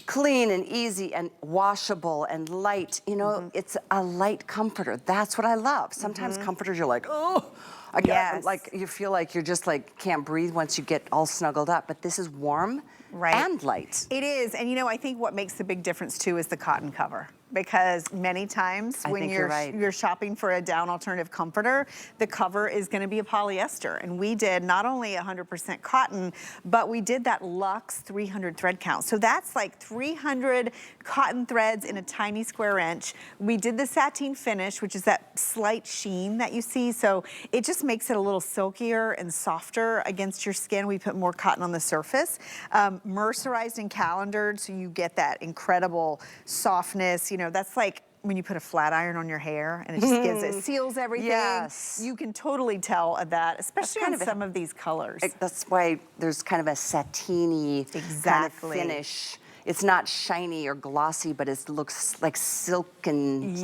clean and easy and washable and light. You know, it's a light comforter. That's what I love. Sometimes comforters, you're like, oh, I get, like, you feel like you're just like can't breathe once you get all snuggled up. But this is warm and light. It is, and you know, I think what makes the big difference too is the cotton cover. Because many times when you're shopping for a down alternative comforter, the cover is going to be a polyester. And we did not only 100% cotton, but we did that luxe 300 thread count. So that's like 300 cotton threads in a tiny square inch. We did the sateen finish, which is that slight sheen that you see. So it just makes it a little silkier and softer against your skin. We put more cotton on the surface. Mercerized and calendared, so you get that incredible softness. You know, that's like when you put a flat iron on your hair and it just gives it, seals everything. Yes. You can totally tell that, especially on some of these colors. That's why there's kind of a satiny kind of finish. It's not shiny or glossy, but it looks like silk and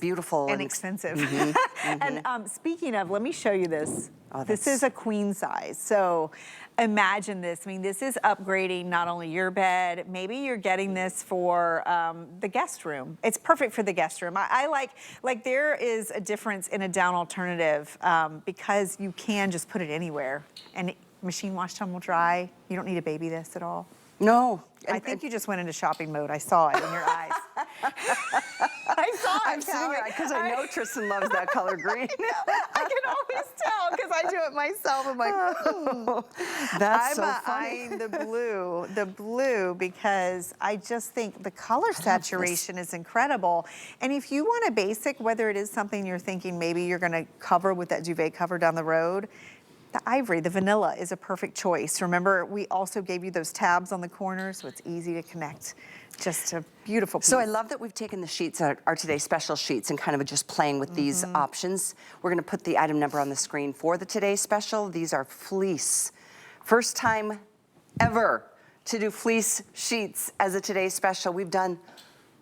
beautiful. And expensive. And speaking of, let me show you this. This is a queen size. So imagine this. I mean, this is upgrading not only your bed, maybe you're getting this for the guest room. It's perfect for the guest room. I like there is a difference in a down alternative because you can just put it anywhere and machine wash, tumble dry. You don't need to baby this at all. No. I think you just went into shopping mode. I saw it in your eyes. I saw it. I'm sitting here because I know Tristan loves that color green. I can always tell because I do it myself. I'm like, that's so funny. I'm eyeing the blue because I just think the color saturation is incredible. And if you want a basic, whether it is something you're thinking maybe you're going to cover with that duvet cover down the road, the ivory, the vanilla is a perfect choice. Remember, we also gave you those tabs on the corners, so it's easy to connect. Just a beautiful piece. So I love that we've taken the sheets, our today's special sheets, and kind of just playing with these options. We're gonna put the item number on the screen for the today's special. These are fleece. First time ever to do fleece sheets as a today's special. We've done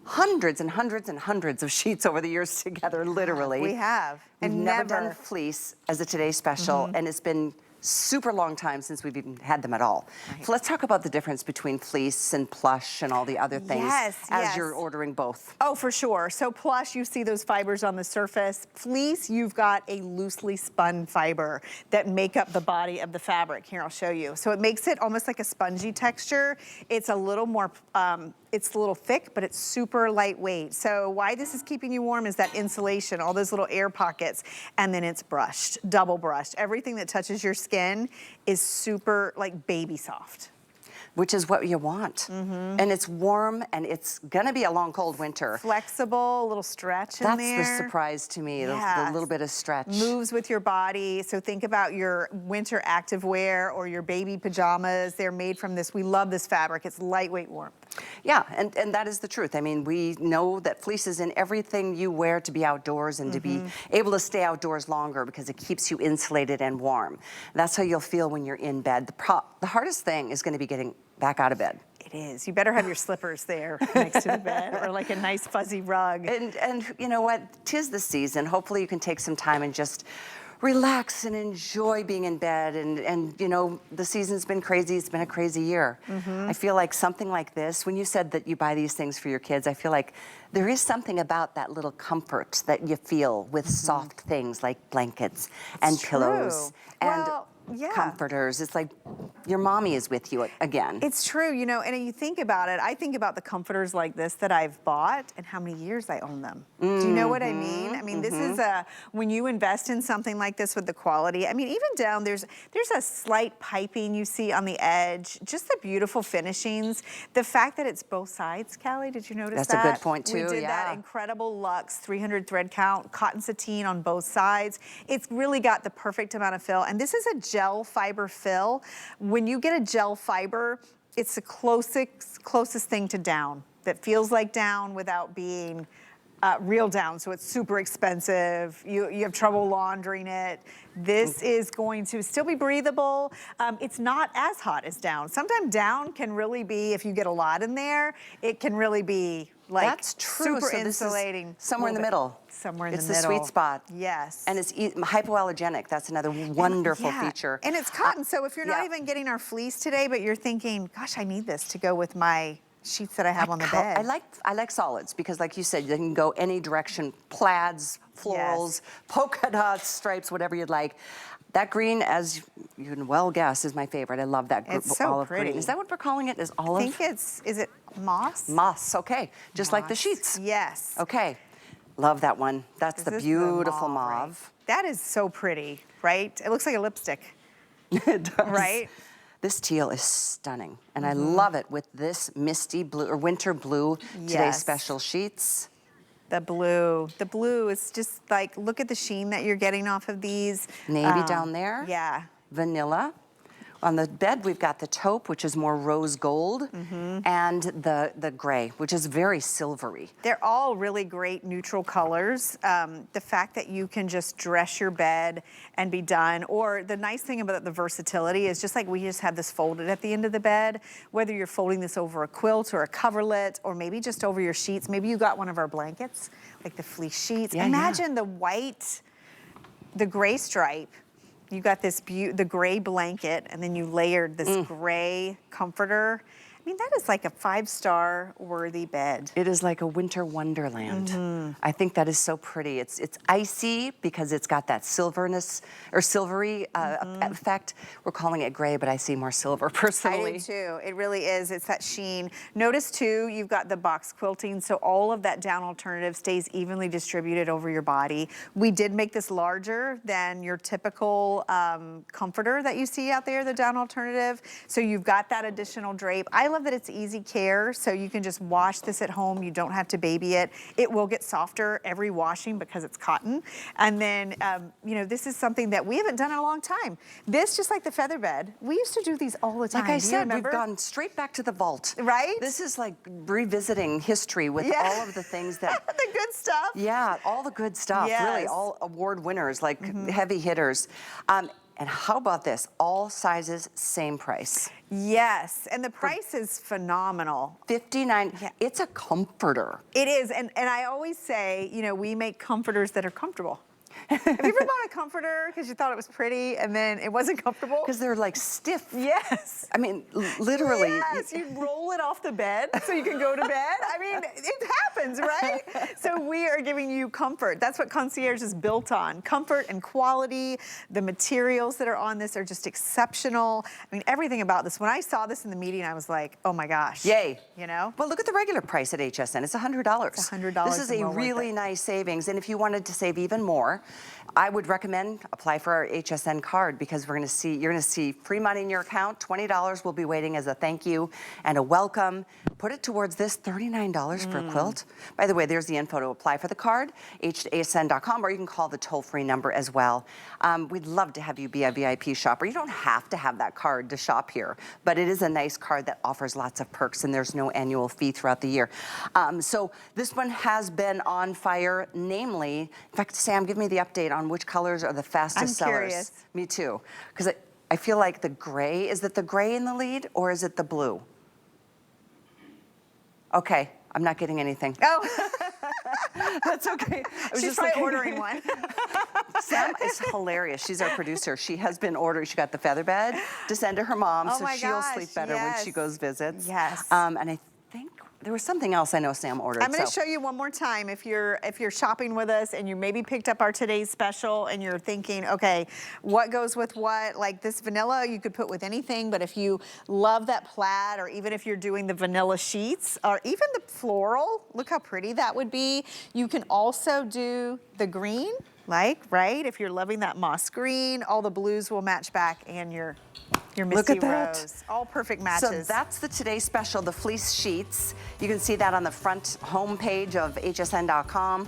hundreds and hundreds and hundreds of sheets over the years together, literally. We have. We've never done fleece as a today's special, and it's been super long time since we've even had them at all. So let's talk about the difference between fleece and plush and all the other things as you're ordering both. Oh, for sure. So plush, you see those fibers on the surface. Fleece, you've got a loosely spun fiber that make up the body of the fabric. Here, I'll show you. So it makes it almost like a spongy texture. It's a little more, it's a little thick, but it's super lightweight. So why this is keeping you warm is that insulation, all those little air pockets, and then it's brushed, double brushed. Everything that touches your skin is super like baby soft. Which is what you want. And it's warm, and it's gonna be a long, cold winter. Flexible, a little stretch in there. That's the surprise to me, the little bit of stretch. Moves with your body. So think about your winter activewear or your baby pajamas. They're made from this. We love this fabric. It's lightweight warmth. Yeah, and that is the truth. I mean, we know that fleece is in everything you wear to be outdoors and to be able to stay outdoors longer because it keeps you insulated and warm. That's how you'll feel when you're in bed. The hardest thing is gonna be getting back out of bed. It is. You better have your slippers there next to the bed or like a nice fuzzy rug. And you know what? 'Tis the season. Hopefully you can take some time and just relax and enjoy being in bed. And you know, the season's been crazy. It's been a crazy year. I feel like something like this, when you said that you buy these things for your kids, I feel like there is something about that little comfort that you feel with soft things like blankets and pillows. And comforters. It's like your mommy is with you again. It's true, you know, and you think about it, I think about the comforters like this that I've bought and how many years I own them. Do you know what I mean? I mean, this is when you invest in something like this with the quality, I mean, even down, there's a slight piping you see on the edge, just the beautiful finishings. The fact that it's both sides, Callie, did you notice that? That's a good point too, We did that incredible luxe 300 thread count, cotton sateen on both sides. It's really got the perfect amount of fill, and this is a gel fiber fill. When you get a gel fiber, it's the closest thing to down that feels like down without being real down, so it's super expensive. You have trouble laundering it. This is going to still be breathable. It's not as hot as down. Sometimes down can really be, if you get a lot in there, it can really be like That's true. super So insulating. Somewhere in the middle. Somewhere in the middle. middle. It's the sweet spot. Yes. And it's hypoallergenic. That's another wonderful feature. And it's cotton, so if you're not even getting our fleece today, but you're thinking, gosh, I need this to go with my sheets that I have on the bed. I like solids because, like you said, you can go any direction: plaids, florals, polka dots, stripes, whatever you'd like. That green, as you can well guess, is my favorite. I love that It's so olive pretty. green. Is that what we're calling it? Is olive? I think is it moss? Moss. Okay, just like the Moss. sheets. Yes. Okay, love that one. That's the This is beautiful mauve, right? mauve. That is so pretty, right? It looks like a lipstick. It does. Right? This teal is stunning, and I love it with this misty blue or winter blue today's Yes. special sheets. The blue is just like, look at the sheen that you're getting off of these. Navy down there. Yeah. Vanilla. On the bed, we've got the taupe, which is more rose gold, and the gray, which is very silvery. They're all really great neutral colors. The fact that you can just dress your bed and be done, or the nice thing about the versatility is just like we just have this folded at the end of the bed, whether you're folding this over a quilt or a coverlet, or maybe just over your sheets. Maybe you got one of our blankets, like the fleece sheets. Yeah, Imagine the white, the gray stripe. You got this the gray blanket, and then you layered this gray comforter. I mean, that is like a 5-star worthy bed. It is like a winter wonderland. I think that is so pretty. It's icy because it's got that silverness or silvery effect. We're calling it gray, but I see more silver personally. I do too. It really is. It's that sheen. Notice too, you've got the box quilting, so all of that down alternative stays evenly distributed over your body. We did make this larger than your typical comforter that you see out there, the down alternative. So you've got that additional drape. I love that it's easy care, so you can just wash this at home. You don't have to baby it. It will get softer every washing because it's cotton. And then, you know, this is something that we haven't done in a long time. This, just like the feather bed, we used to do these all the time. Like I Do you said, remember? we've gone straight back to the vault. Right? This is like revisiting history with all of the things that... the good stuff. Yeah, all the good stuff, really, Yes. all award winners, like heavy hitters. And how about this? All sizes, same price. Yes, and the price is phenomenal. $59. Yeah. It's a comforter. It is, and I always say, you know, we make comforters that are comfortable. Have you ever bought a comforter because you thought it was pretty and then it wasn't comfortable? Because they're like stiff. Yes. I mean, literally. Yes, you roll it off the bed so you can go to bed. I mean, it happens, right? So we are giving you comfort. That's what Concierge is built on. Comfort and quality. The materials that are on this are just exceptional. I mean, everything about this. When I saw this in the meeting, I was like, oh my gosh. Yay. You know? Well, look at the regular price at HSN. It's $100. It's $100 This is and a well worth really it. nice savings. And if you wanted to save even more, I would recommend apply for our HSN card because you're going to see free money in your account. $20 will be waiting as a thank you and a welcome. Put it towards this $39 for a quilt. By the way, there's the info to apply for the card, hsn.com, or you can call the toll-free number as well. We'd love to have you be a VIP shopper. You don't have to have that card to shop here, but it is a nice card that offers lots of perks, and there's no annual fee throughout the year. So this one has been on fire, namely, in fact, Sam, give me the update on which colors are the fastest sellers. Curious. Me too, because I feel like the gray, is it the gray in the lead or is it the blue? Okay, I'm not getting anything. Oh, That's okay. she's probably ordering one. Sam is hilarious. She's our producer. She has been ordering. She got the feather bed to send to her mom, Oh so my she'll gosh, sleep better when she yes. goes visits. Yes. And I think there was something else I know Sam ordered. I'm going to show you one more time. If you're shopping with us and you maybe picked up our today's special and you're thinking, okay, what goes with what? Like this vanilla, you could put with anything, but if you love that plaid, or even if you're doing the vanilla sheets, or even the floral, look how pretty that would be. You can also do the green, right? If you're loving that moss green, all the blues will match back, and your misty Look at that. rose. All perfect matches. So that's the Today Special, the fleece sheets. You can see that on the front homepage of hsn.com.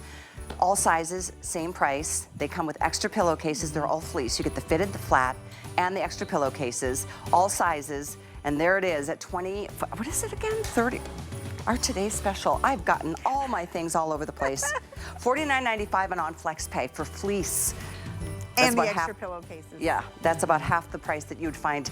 All sizes, same price. They come with extra pillowcases. They're all fleece. You get the fitted, the flat, and the extra pillowcases. All sizes. And there it is at 20, what is it again? 30. Our Today Special. I've gotten all my things all over the place. $49.95 and on flex pay for fleece. And the extra pillowcases. Yeah, that's about half the price that you'd find,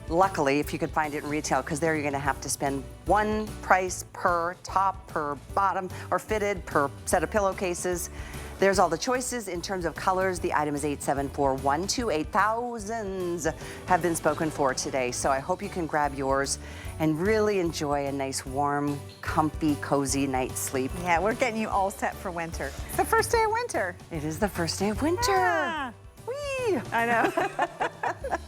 luckily, if you could find it in retail, because there you're going to have to spend one price per top, per bottom, or fitted per set of pillowcases. There's all the choices in terms of colors. The item is 874-128. Thousands have been spoken for today, so I hope you can grab yours and really enjoy a nice, warm, comfy, cozy night's sleep. Yeah, we're getting you all set for winter. It's the first day of winter. It is the first day of winter. Yeah. Whee! I know.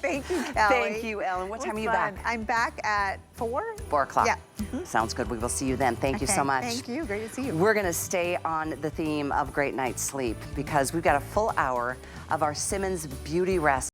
Thank you, Kelly. Thank you, Ellen. What time are you back? I'm back at 4. 4 o'clock. Yeah. Sounds good. We will see you then. Thank you so much. Thank you. Great to see you. We're going to stay on the theme of great night's sleep because we've got a full hour of our Simmons Beauty Rest.